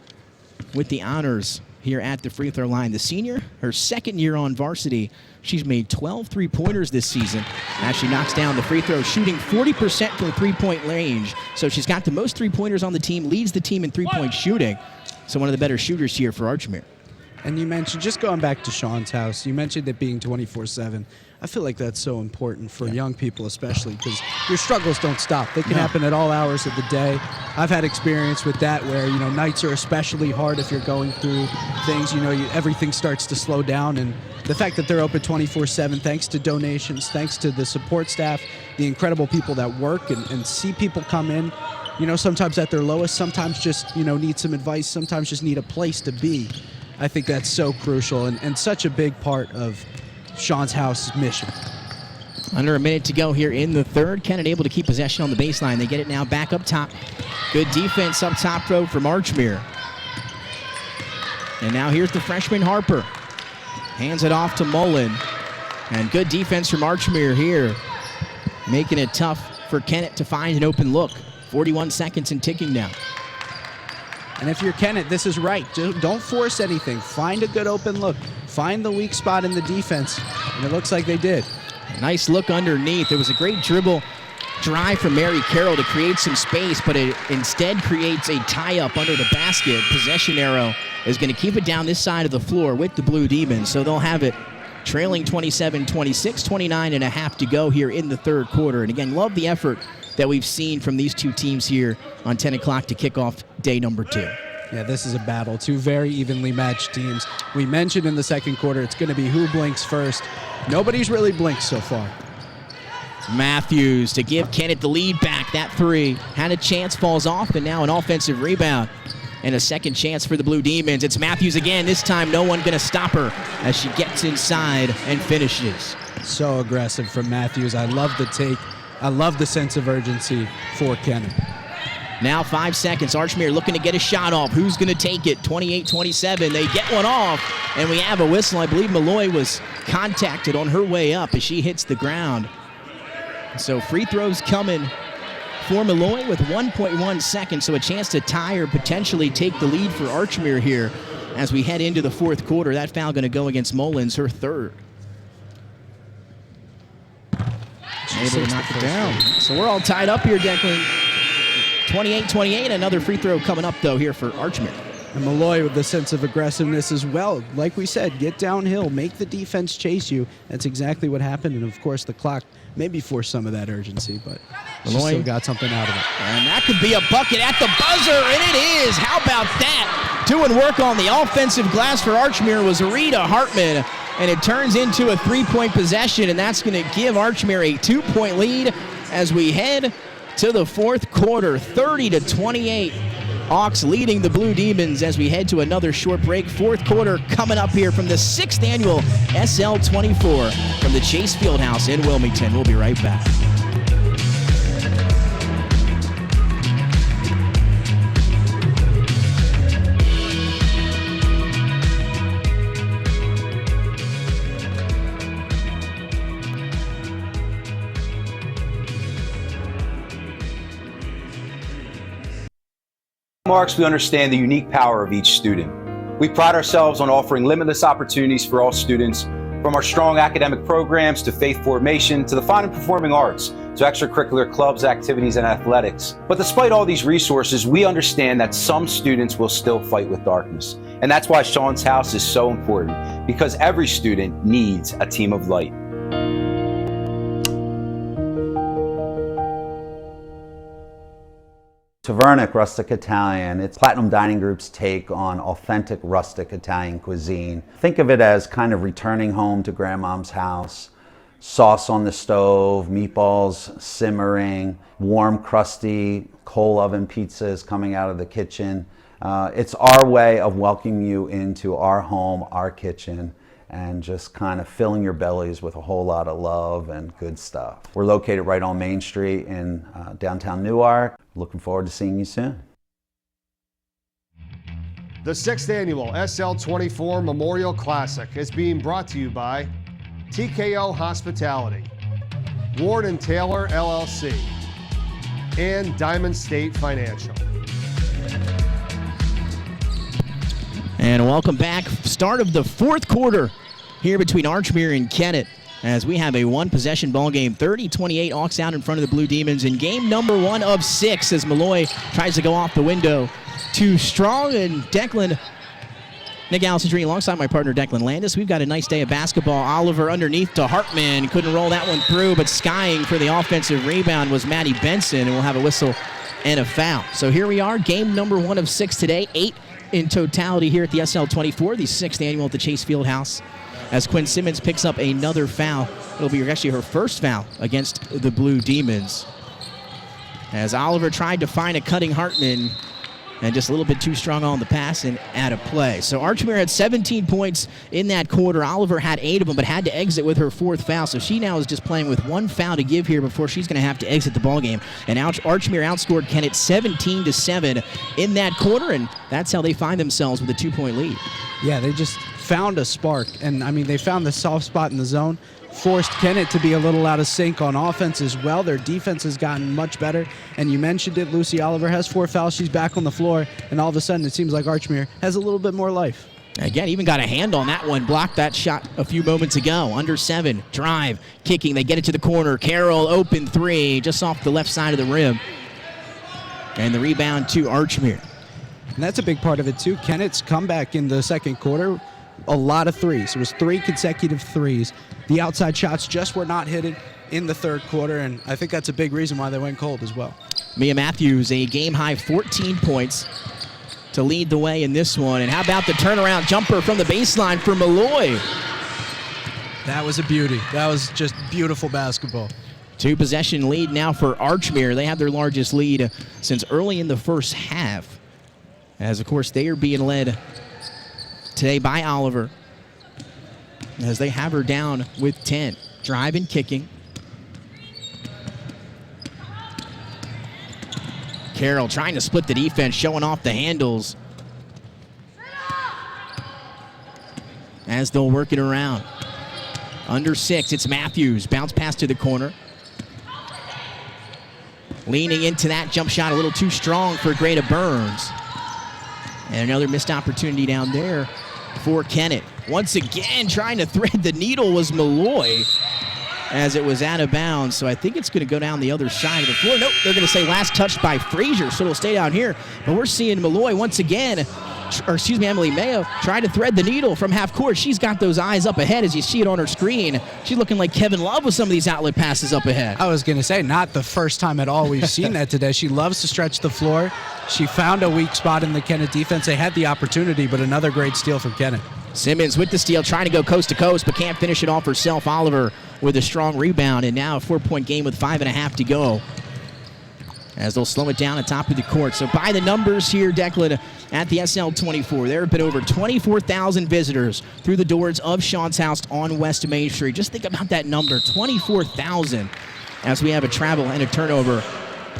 with the honors here at the free throw line. The senior, her second year on varsity, she's made 12 three-pointers this season as she knocks down the free throw, shooting 40% from the three-point range. So she's got the most three-pointers on the team, leads the team in three-point shooting. So one of the better shooters here for Archmere. And you mentioned, just going back to Sean's House, you mentioned it being 24/7. I feel like that's so important for young people especially, because your struggles don't stop. They can happen at all hours of the day. I've had experience with that where, you know, nights are especially hard if you're going through things, you know, everything starts to slow down, and the fact that they're open 24/7, thanks to donations, thanks to the support staff, the incredible people that work and see people come in, sometimes at their lowest, sometimes just, need some advice, sometimes just need a place to be. I think that's so crucial and such a big part of Sean's House's mission. Under a minute to go here in the third. Kennett able to keep possession on the baseline. They get it now back up top. Good defense up top row from Archmere. And now here's the freshman Harper. Hands it off to Mullen. And good defense from Archmere here. Making it tough for Kennett to find an open look. 41 seconds and ticking now. And if you're Kennett, this is right. Don't force anything. Find a good open look. Find the weak spot in the defense. And it looks like they did. Nice look underneath. There was a great dribble drive from Mary Carroll to create some space, but it instead creates a tie-up under the basket. Possession arrow is going to keep it down this side of the floor with the Blue Demons, so they'll have it trailing 27-26, 29 and a half to go here in the third quarter. And again, love the effort that we've seen from these two teams here on 10 o'clock to kick off day number 2. Yeah, this is a battle. Two very evenly matched teams. We mentioned in the second quarter it's going to be who blinks first. Nobody's really blinked so far. Matthews to give Kennett the lead back. That three had a chance, falls off, and now an offensive rebound. And a second chance for the Blue Demons. It's Matthews again. This time no one going to stop her as she gets inside and finishes. So aggressive from Matthews. I love the take. I love the sense of urgency for Kennett. Now 5 seconds. Archmere looking to get a shot off. Who's going to take it? 28-27. They get one off, and we have a whistle. I believe Malloy was contacted on her way up as she hits the ground. So free throws coming for Malloy with 1.1 seconds, so a chance to tie or potentially take the lead for Archmere here as we head into the fourth quarter. That foul going to go against Mullins, her third. Able to knock it down. So we're all tied up here, Declan. 28-28. Another free throw coming up, though, here for Archmere. And Malloy with the sense of aggressiveness as well. Like we said, get downhill, make the defense chase you. That's exactly what happened. And, of course, the clock maybe forced some of that urgency, but she still got something out of it. And that could be a bucket at the buzzer, and it is. How about that? Doing work on the offensive glass for Archmere was Rita Hartman, and it turns into a three-point possession, and that's going to give Archmere a 2-point lead as we head to the fourth quarter, 30-28. Hawks leading the Blue Demons as we head to another short break. Fourth quarter coming up here from the 6th annual SL24 from the Chase Fieldhouse in Wilmington. We'll be right back. Marks, we understand the unique power of each student. We pride ourselves on offering limitless opportunities for all students, from our strong academic programs to faith formation to the fine and performing arts to extracurricular clubs, activities, and athletics. But despite all these resources, we understand that some students will still fight with darkness. And that's why Sean's House is so important, because every student needs a team of light. Tavernic Rustic Italian. It's Platinum Dining Group's take on authentic rustic Italian cuisine. Think of it as kind of returning home to grandmom's house. Sauce on the stove, meatballs simmering, warm, crusty coal oven pizzas coming out of the kitchen. It's our way of welcoming you into our home, our kitchen, and just kind of filling your bellies with a whole lot of love and good stuff. We're located right on Main Street in downtown Newark. Looking forward to seeing you soon. The 6th annual SL24 Memorial Classic is being brought to you by TKO Hospitality, Ward & Taylor LLC, and Diamond State Financial. And welcome back. Start of the fourth quarter here between Archmere and Kennett as we have a one-possession ball game. 30-28 Hawks out in front of the Blue Demons in game number 1 of 6 as Malloy tries to go off the window. Too strong, and Declan, Nick Allison alongside my partner Declan Landis. We've got a nice day of basketball. Oliver underneath to Hartman. Couldn't roll that one through, but skying for the offensive rebound was Maddie Benson, and we'll have a whistle and a foul. So here we are, game number 1 of 6 today. 8 in totality here at the SL24, the 6th annual at the Chase Fieldhouse, as Quinn Simmons picks up another foul. It'll be actually her first foul against the Blue Demons. As Oliver tried to find a cutting Hartman, and just a little bit too strong on the pass and out of play. So Archmere had 17 points in that quarter. Oliver had 8 of them, but had to exit with her 4th foul. So she now is just playing with 1 foul to give here before she's going to have to exit the ballgame. And Archmere outscored Kennett 17-7 in that quarter, and that's how they find themselves with a 2-point lead. Yeah, they just found a spark, and I mean, they found the soft spot in the zone, forced Kennett to be a little out of sync on offense as well. Their defense has gotten much better, and you mentioned it, Lucy Oliver has 4 fouls. She's back on the floor, and all of a sudden it seems like Archmere has a little bit more life. Again, even got a hand on that one. Blocked that shot a few moments ago. Under 7, drive, kicking. They get it to the corner. Carroll, open 3, just off the left side of the rim. And the rebound to Archmere. And that's a big part of it, too. Kennett's comeback in the second quarter, a lot of threes. It was 3 consecutive threes. The outside shots just were not hitting in the third quarter, and I think that's a big reason why they went cold as well. Mia Matthews, a game-high 14 points to lead the way in this one. And how about the turnaround jumper from the baseline for Malloy? That was a beauty. That was just beautiful basketball. 2-possession lead now for Archmere. They have their largest lead since early in the first half. As, of course, they are being led today by Oliver, as they have her down with 10. Driving, kicking. Carroll trying to split the defense, showing off the handles as they'll work it around. Under 6, it's Matthews. Bounce pass to the corner. Leaning into that jump shot a little too strong for Greta Burns. And another missed opportunity down there for Kennett. Once again, trying to thread the needle was Malloy, as it was out of bounds. So I think it's going to go down the other side of the floor. Nope, they're going to say last touched by Frazier, so it'll stay down here. But we're seeing Malloy once again, Emily Mayo, try to thread the needle from half court. She's got those eyes up ahead as you see it on her screen. She's looking like Kevin Love with some of these outlet passes up ahead. I was going to say, not the first time at all we've seen that today. She loves to stretch the floor. She found a weak spot in the Kennett defense. They had the opportunity, but another great steal from Kennett. Simmons with the steal, trying to go coast to coast, but can't finish it off herself. Oliver with a strong rebound, and now a 4-point game with 5.5 to go, as they'll slow it down at top of the court. So by the numbers here, Declan, at the SL24, there have been over 24,000 visitors through the doors of Sean's House on West Main Street. Just think about that number, 24,000, as we have a travel and a turnover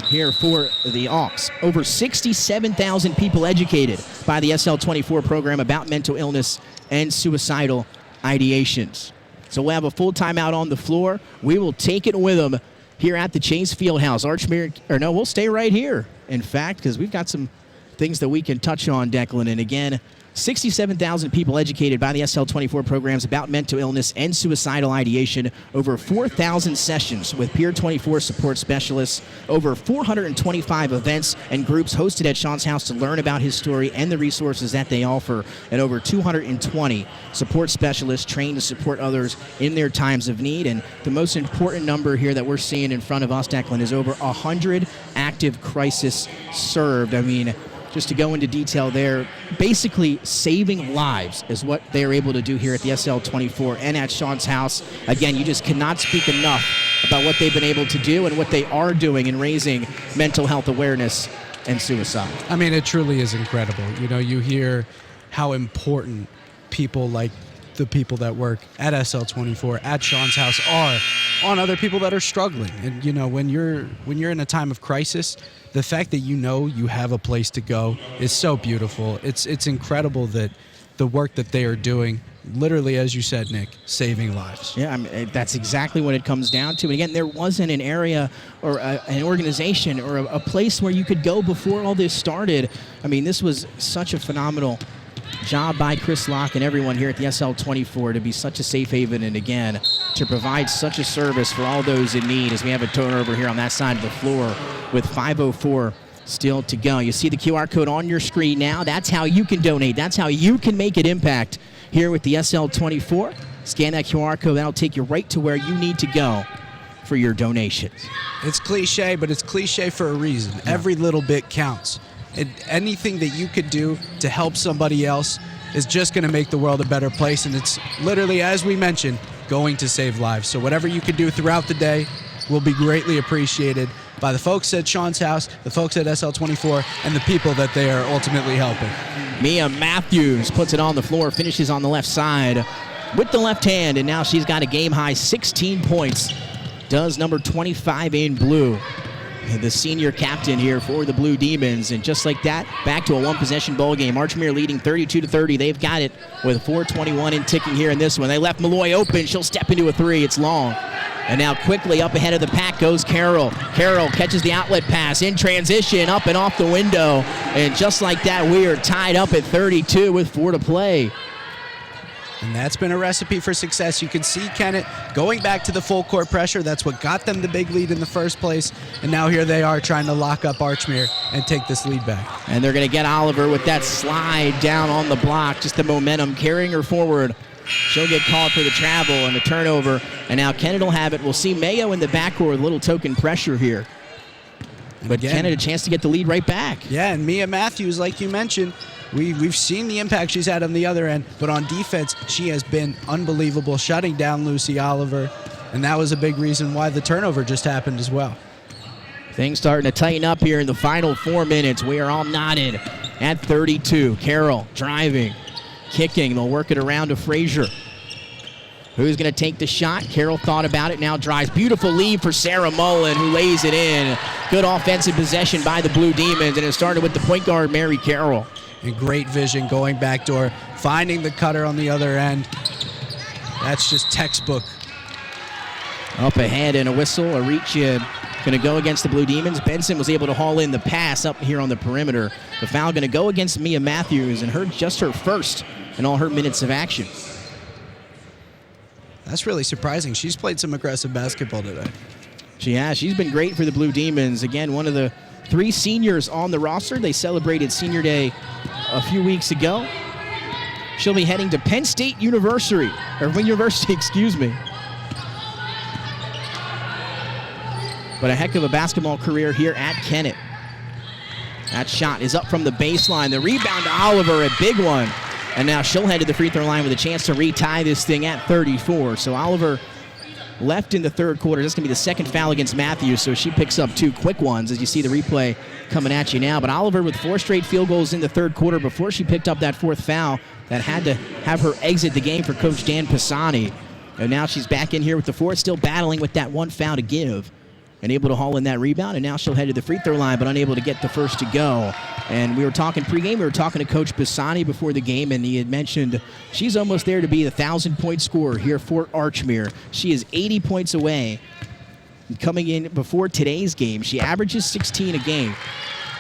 here for the Hawks. Over 67,000 people educated by the SL24 program about mental illness and suicidal ideations. So we'll have a full timeout on the floor. We will take it with them here at the Chase Fieldhouse. Archmere, or no, we'll stay right here, in fact, because we've got some things that we can touch on, Declan. And again, 67,000 people educated by the SL24 programs about mental illness and suicidal ideation. Over 4,000 sessions with Peer 24 support specialists. Over 425 events and groups hosted at Sean's House to learn about his story and the resources that they offer. And over 220 support specialists trained to support others in their times of need. And the most important number here that we're seeing in front of us, Declan, is over 100 active crisis served. I mean, just to go into detail there, basically saving lives is what they are able to do here at the SL24 and at Sean's House. Again, you just cannot speak enough about what they've been able to do and what they are doing in raising mental health awareness and suicide. I mean, it truly is incredible. You know, you hear how important people like the people that work at SL24, at Sean's House, are on other people that are struggling. And, you know, when you're in a time of crisis, the fact that you know you have a place to go is so beautiful. It's incredible that the work that they are doing, literally, as you said, Nick, saving lives. Yeah, I mean, that's exactly what it comes down to. And again, there wasn't an area or an organization or a place where you could go before all this started. I mean, this was such a phenomenal job by Chris Locke and everyone here at the SL24 to be such a safe haven, and again, to provide such a service for all those in need, as we have a turnover here on that side of the floor with 5:04 still to go. You see the QR code on your screen now. That's how you can donate. That's how you can make an impact here with the SL24. Scan that QR code. That'll take you right to where you need to go for your donations. It's cliche, but it's cliche for a reason. Yeah. Every little bit counts. And anything that you could do to help somebody else is just going to make the world a better place. And it's literally, as we mentioned, going to save lives. So whatever you could do throughout the day will be greatly appreciated by the folks at Sean's house, the folks at SL24, and the people that they are ultimately helping. Mia Matthews puts it on the floor, finishes on the left side with the left hand, and now she's got a game-high 16 points. Does number 25 in blue, the senior captain here for the Blue Demons. And just like that, back to a one-possession ball game. Archmere leading 32-30. They've got it with 4:21 in ticking here in this one. They left Malloy open. She'll step into a three. It's long. And now quickly up ahead of the pack goes Carroll. Carroll catches the outlet pass in transition, up and off the window. And just like that, we are tied up at 32 with 4 to play. And that's been a recipe for success. You can see Kennett going back to the full court pressure. That's what got them the big lead in the first place. And now here they are trying to lock up Archmere and take this lead back. And they're going to get Oliver with that slide down on the block. Just the momentum carrying her forward. She'll get called for the travel and the turnover. And now Kennett will have it. We'll see Mayo in the backcourt with a little token pressure here. But again, Kennett a chance to get the lead right back. Yeah, and Mia Matthews, like you mentioned, we've seen the impact she's had on the other end, but on defense, she has been unbelievable, shutting down Lucy Oliver, and that was a big reason why the turnover just happened as well. Things starting to tighten up here in the final 4 minutes. We are all knotted at 32. Carroll driving, kicking. They'll work it around to Frazier. Who's going to take the shot? Carroll thought about it, now drives. Beautiful lead for Sarah Mullen, who lays it in. Good offensive possession by the Blue Demons, and it started with the point guard, Mary Carroll. And great vision going backdoor, finding the cutter on the other end. That's just textbook. Up ahead and a whistle, a reach going to go against the Blue Demons. Benson was able to haul in the pass up here on the perimeter. The foul going to go against Mia Matthews, and just her first in all her minutes of action. That's really surprising. She's played some aggressive basketball today. She has. She's been great for the Blue Demons. Again, one of the 3 seniors on the roster. They celebrated Senior Day a few weeks ago. She'll be heading to Penn State University, excuse me. But a heck of a basketball career here at Kennett. That shot is up from the baseline. The rebound to Oliver, a big one. And now she'll head to the free throw line with a chance to retie this thing at 34. So Oliver left in the third quarter. That's going to be the second foul against Matthews, so she picks up 2 quick ones as you see the replay coming at you now. But Oliver with 4 straight field goals in the third quarter before she picked up that 4th foul that had to have her exit the game for Coach Dan Pisani. And now she's back in here with the 4th, still battling with that 1 foul to give. And able to haul in that rebound, and now she'll head to the free throw line, but unable to get the first to go. And we were talking pregame, we were talking to Coach Pisani before the game, and he had mentioned she's almost there to be the 1,000-point scorer here for Archmere. She is 80 points away. Coming in before today's game, she averages 16 a game.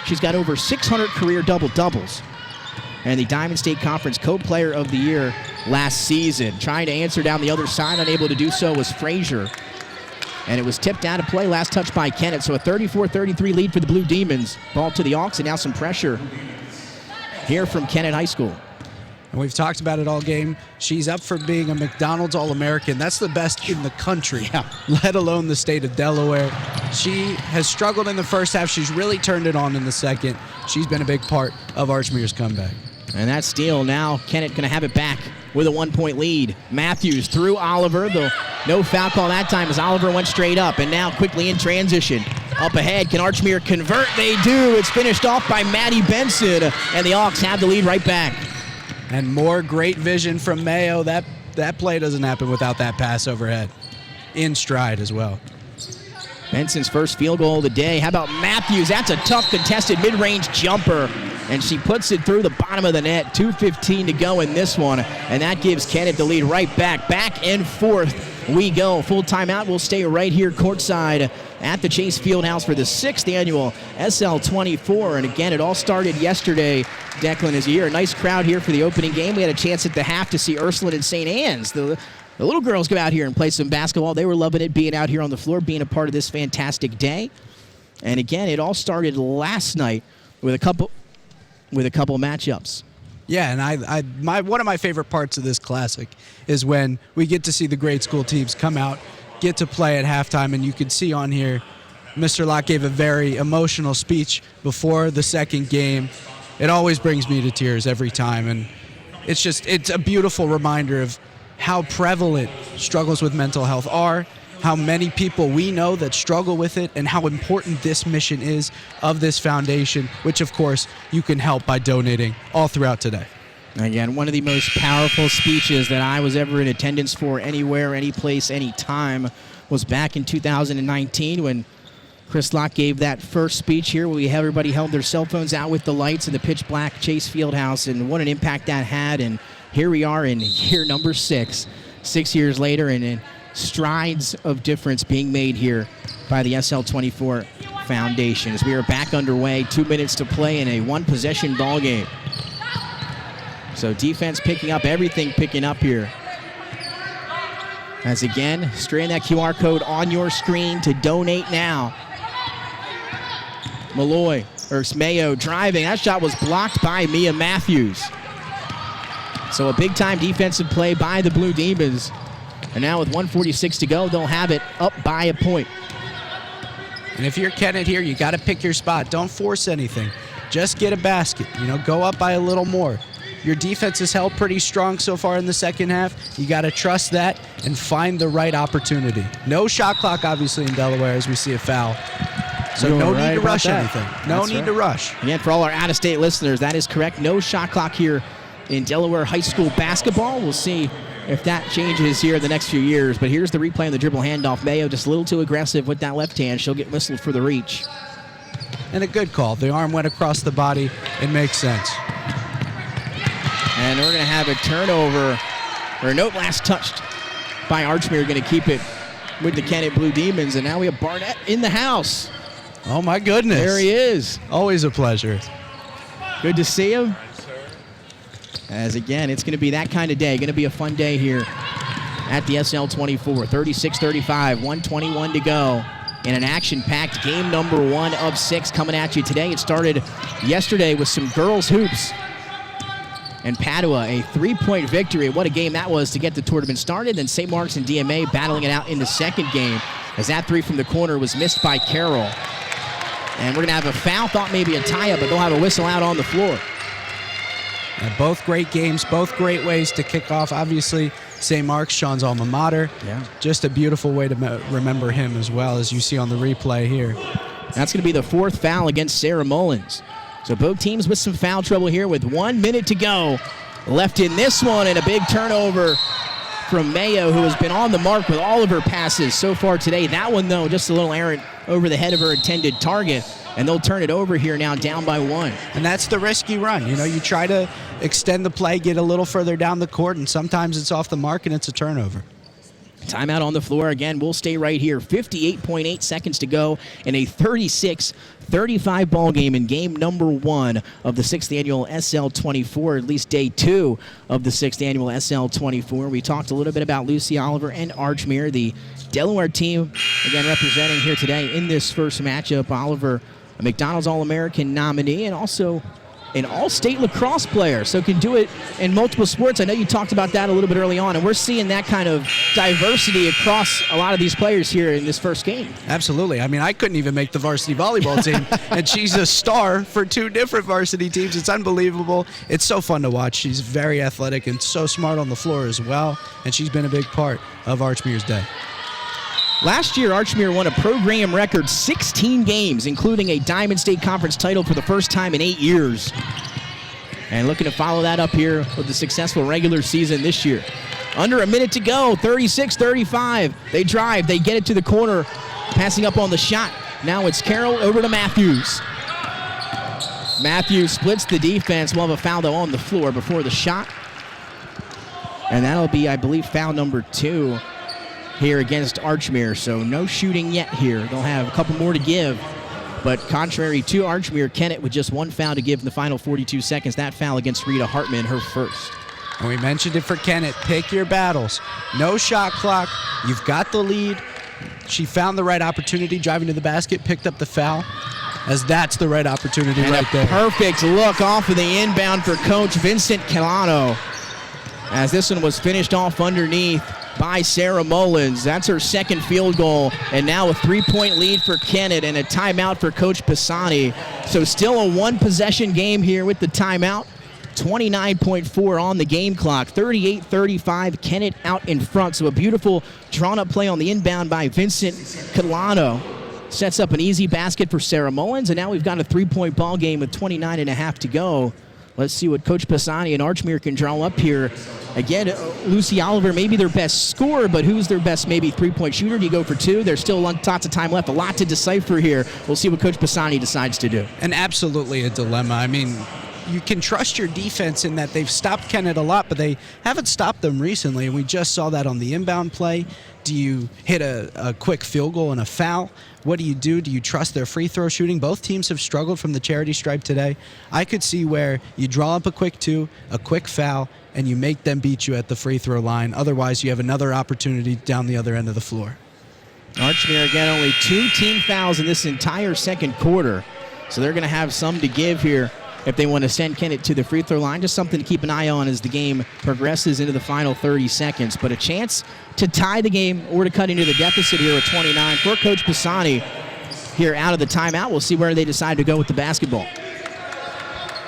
She's got over 600 career double-doubles. And the Diamond State Conference Co-Player of the Year last season. Trying to answer down the other side, unable to do so, was Frazier. And it was tipped out of play, last touch by Kennett. So a 34-33 lead for the Blue Demons. Ball to the Hawks, and now some pressure here from Kennett High School. And we've talked about it all game. She's up for being a McDonald's All-American. That's the best in the country, let alone the state of Delaware. She has struggled in the first half. She's really turned it on in the second. She's been a big part of Archmere's comeback. And that steal now, Kennett going to have it back with a 1-point lead. Matthews through Oliver. No foul call that time as Oliver went straight up. And now quickly in transition. Up ahead, can Archmere convert? They do. It's finished off by Maddie Benson. And the Hawks have the lead right back. And more great vision from Mayo. That play doesn't happen without that pass overhead. In stride as well. Benson's first field goal of the day. How about Matthews? That's a tough contested mid-range jumper. And she puts it through the bottom of the net. 2:15 to go in this one. And that gives Kennett the lead right back. Back and forth we go. Full timeout. We'll stay right here courtside at the Chase Fieldhouse for the 6th annual SL24. And again, it all started yesterday, Declan, as a year. A nice crowd here for the opening game. We had a chance at the half to see Ursuline and St. Anne's. The little girls go out here and play some basketball. They were loving it, being out here on the floor, being a part of this fantastic day. And again, it all started last night with a couple matchups. Yeah, and one of my favorite parts of this classic is when we get to see the grade school teams come out, get to play at halftime, and you can see on here Mr. Locke gave a very emotional speech before the second game. It always brings me to tears every time, and it's a beautiful reminder of how prevalent struggles with mental health are, how many people we know that struggle with it, and how important this mission is of this foundation, which of course you can help by donating all throughout today. Again, one of the most powerful speeches that I was ever in attendance for anywhere, any place, any time was back in 2019 when Chris Locke gave that first speech here where everybody held their cell phones out with the lights in the pitch black Chase Fieldhouse, and what an impact that had. And here we are in year number 6 years later, and in strides of difference being made here by the SL24 Foundation as we are back underway, 2 minutes to play in a one-possession ball game. So defense picking up, everything picking up here. As again, straight in that QR code on your screen to donate now. Mayo driving. That shot was blocked by Mia Matthews. So a big-time defensive play by the Blue Demons. And now with 1:46 to go, they'll have it up by a point. And if you're Kennett here, you got to pick your spot. Don't force anything. Just get a basket. Go up by a little more. Your defense has held pretty strong so far in the second half. You got to trust that and find the right opportunity. No shot clock, obviously, in Delaware as we see a foul. So no need to rush anything. No need to rush. Again, for all our out-of-state listeners, that is correct. No shot clock here in Delaware high school basketball. We'll see if that changes here in the next few years. But here's the replay on the dribble handoff. Mayo just a little too aggressive with that left hand. She'll get whistled for the reach. And a good call. The arm went across the body. It makes sense. And we're going to have a turnover, or no last touched by Archmere. Going to keep it with the Kennett Blue Demons. And now we have Barnett in the house. Oh, my goodness. There he is. Always a pleasure. Good to see him. As again, it's going to be that kind of day. Going to be a fun day here at the SL24. 36-35, 1:21 to go. In an action-packed game number 1 of 6 coming at you today. It started yesterday with some girls' hoops. And Padua, a 3-point victory. What a game that was to get the tournament started. Then St. Mark's and DMA battling it out in the second game as that 3 from the corner was missed by Carroll. And we're going to have a foul, thought maybe a tie-up, but they'll have a whistle out on the floor. And both great games, both great ways to kick off. Obviously, St. Mark's, Sean's alma mater. Yeah. Just a beautiful way to remember him as well, as you see on the replay here. That's going to be the 4th foul against Sarah Mullins. So both teams with some foul trouble here with 1 minute to go left in this one, and a big turnover from Mayo, who has been on the mark with all of her passes so far today. That one, though, just a little errant over the head of her intended target, and they'll turn it over here now down by 1. And that's the risky run. You try to extend the play, get a little further down the court, and sometimes it's off the mark and it's a turnover. Timeout on the floor. Again, we'll stay right here. 58.8 seconds to go in a 36-35 ball game in game number 1 of the 6th annual SL24, at least day 2 of the 6th annual SL24. We talked a little bit about Lucy Oliver and Archmere, the Delaware team, again representing here today in this first matchup. Oliver, a McDonald's All-American nominee, and also an all-state lacrosse player, so can do it in multiple sports. I know you talked about that a little bit early on, and we're seeing that kind of diversity across a lot of these players here in this first game. Absolutely. I mean, I couldn't even make the varsity volleyball team, and she's a star for 2 different varsity teams. It's unbelievable. It's so fun to watch. She's very athletic and so smart on the floor as well, and she's been a big part of Archmere's day. Last year, Archmere won a program record 16 games, including a Diamond State Conference title for the first time in 8 years. And looking to follow that up here with the successful regular season this year. Under a minute to go, 36-35. They drive, they get it to the corner, passing up on the shot. Now it's Carroll over to Matthews. Matthews splits the defense. We'll have a foul, though, on the floor before the shot. And that'll be, I believe, foul number 2. Here against Archmere, so no shooting yet here. They'll have a couple more to give, but contrary to Archmere, Kennett with just 1 foul to give in the final 42 seconds. That foul against Rita Hartman, her first. And we mentioned it for Kennett. Pick your battles. No shot clock. You've got the lead. She found the right opportunity, driving to the basket, picked up the foul, as that's the right opportunity and right there. Perfect look off of the inbound for Coach Vincent Calano, as this one was finished off underneath by Sarah Mullins. That's her second field goal, and now a 3-point lead for Kennett and a timeout for Coach Pisani. So still a one-possession game here with the timeout. 29.4 on the game clock, 38-35, Kennett out in front. So a beautiful drawn-up play on the inbound by Vincent Catalano. Sets up an easy basket for Sarah Mullins, and now we've got a 3-point ball game with 29.5 to go. Let's see what Coach Pisani and Archmere can draw up here. Again, Lucy Oliver may be their best scorer, but who's their best maybe 3-point shooter? Do you go for two? There's still lots of time left, a lot to decipher here. We'll see what Coach Pisani decides to do. And absolutely a dilemma. I mean, you can trust your defense in that they've stopped Kennett a lot, but they haven't stopped them recently, and we just saw that on the inbound play. Do you hit a quick field goal and a foul? What do you do? Do you trust their free throw shooting? Both teams have struggled from the charity stripe today. I could see where you draw up a quick two, a quick foul, and you make them beat you at the free throw line. Otherwise, you have another opportunity down the other end of the floor. Archmere, again, only 2 team fouls in this entire second quarter. So they're going to have some to give here if they want to send Kennett to the free throw line. Just something to keep an eye on as the game progresses into the final 30 seconds. But a chance to tie the game or to cut into the deficit here at 29 for Coach Pisani here out of the timeout. We'll see where they decide to go with the basketball.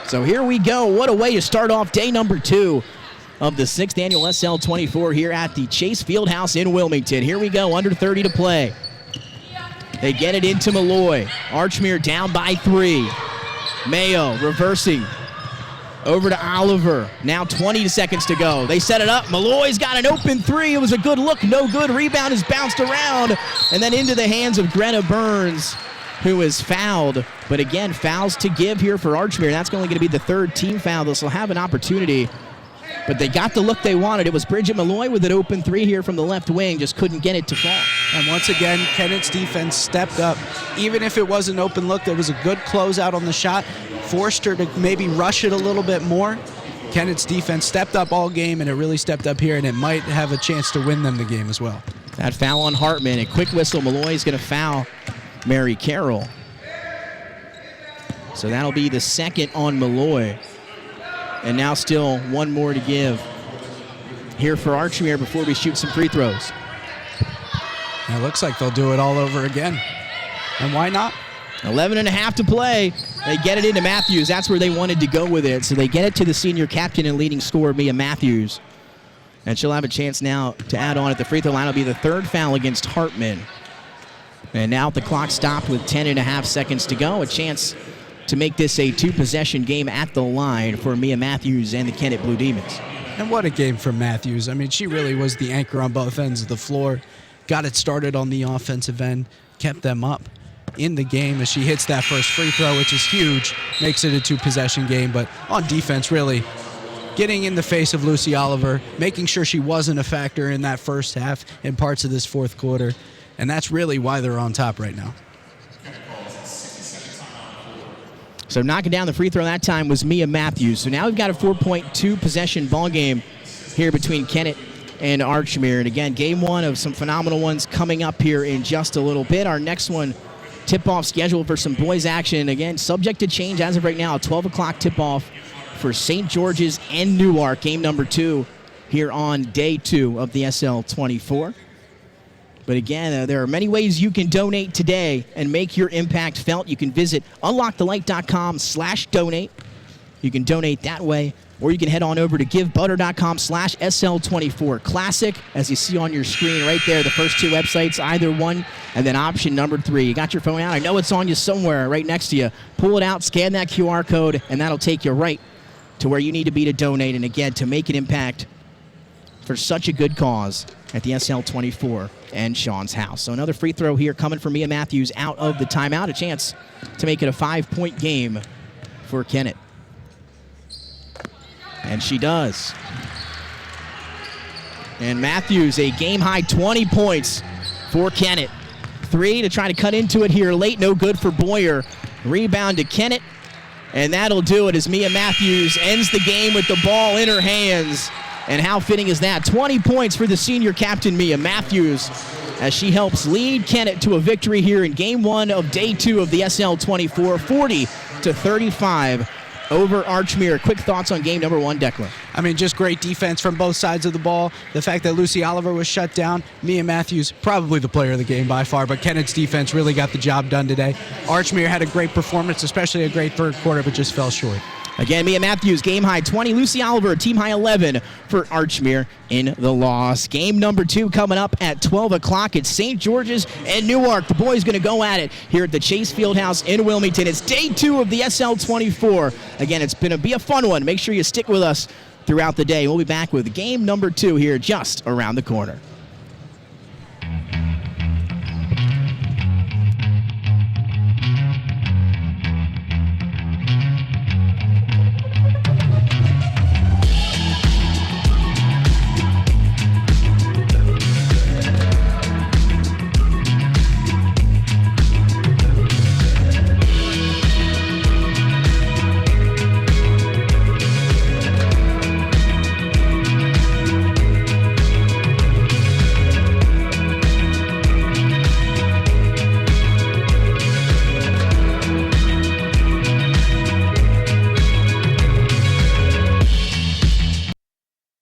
So here we go. What a way to start off day number 2 of the 6th annual SL24 here at the Chase Fieldhouse in Wilmington. Here we go, under 30 to play. They get it into Malloy. Archmere down by 3. Mayo reversing over to Oliver. Now 20 seconds to go. They set it up. Malloy's got an open 3. It was a good look. No good. Rebound is bounced around and then into the hands of Greta Burns, who is fouled. But again, fouls to give here for Archmere. That's only going to be the 3rd team foul. They'll have an opportunity. But they got the look they wanted. It was Bridget Malloy with an open 3 here from the left wing. Just couldn't get it to fall. And once again, Kennett's defense stepped up. Even if it was an open look, there was a good closeout on the shot. Forced her to maybe rush it a little bit more. Kennett's defense stepped up all game, and it really stepped up here, and it might have a chance to win them the game as well. That foul on Hartman. A quick whistle. Malloy is going to foul Mary Carroll. So that'll be the 2nd on Malloy. And now still one more to give here for Archmere before we shoot some free throws. It looks like they'll do it all over again. And why not? 11.5 to play. They get it into Matthews. That's where they wanted to go with it. So they get it to the senior captain and leading scorer, Mia Matthews. And she'll have a chance now to add on at the free throw line. It'll be the 3rd foul against Hartman. And now the clock stopped with 10.5 seconds to go. A chance to make this a 2-possession game at the line for Mia Matthews and the Kennett Blue Demons. And what a game from Matthews. I mean, she really was the anchor on both ends of the floor. Got it started on the offensive end, kept them up in the game as she hits that first free throw, which is huge, makes it a 2-possession game. But on defense, really getting in the face of Lucy Oliver, making sure she wasn't a factor in that first half and parts of this 4th quarter. And that's really why they're on top right now. So knocking down the free throw that time was Mia Matthews. So now we've got a 4.2 possession ball game here between Kennett and Archmere. And again, game 1 of some phenomenal ones coming up here in just a little bit. Our next one, tip-off scheduled for some boys action. Again, subject to change as of right now. A 12 o'clock tip-off for St. George's and Newark, game number 2 here on day 2 of the SL24. But again, there are many ways you can donate today and make your impact felt. You can visit unlockthelight.com/donate. You can donate that way, or you can head on over to givebutter.com/SL24 Classic, as you see on your screen right there, the first 2 websites, either one, and then option number 3. You got your phone out. I know it's on you somewhere right next to you. Pull it out, scan that QR code, and that'll take you right to where you need to be to donate. And again, to make an impact for such a good cause at the SL24 and Sean's house. So another free throw here coming from Mia Matthews out of the timeout. A chance to make it a 5-point game for Kennett. And she does. And Matthews, a game-high 20 points for Kennett. 3 to try to cut into it here late. No good for Boyer. Rebound to Kennett. And that'll do it as Mia Matthews ends the game with the ball in her hands. And how fitting is that? 20 points for the senior captain, Mia Matthews, as she helps lead Kennett to a victory here in game 1 of day 2 of the SL24, 40-35 over Archmere. Quick thoughts on game number 1, Declan. I mean, just great defense from both sides of the ball. The fact that Lucy Oliver was shut down. Mia Matthews, probably the player of the game by far, but Kennett's defense really got the job done today. Archmere had a great performance, especially a great third quarter, but just fell short. Again, Mia Matthews, game high 20. Lucy Oliver, team high 11 for Archmere in the loss. Game number 2 coming up at 12 o'clock. It's St. George's and Newark. The boys going to go at it here at the Chase Fieldhouse in Wilmington. It's day 2 of the SL24. Again, it's going to be a fun one. Make sure you stick with us throughout the day. We'll be back with game number 2 here just around the corner.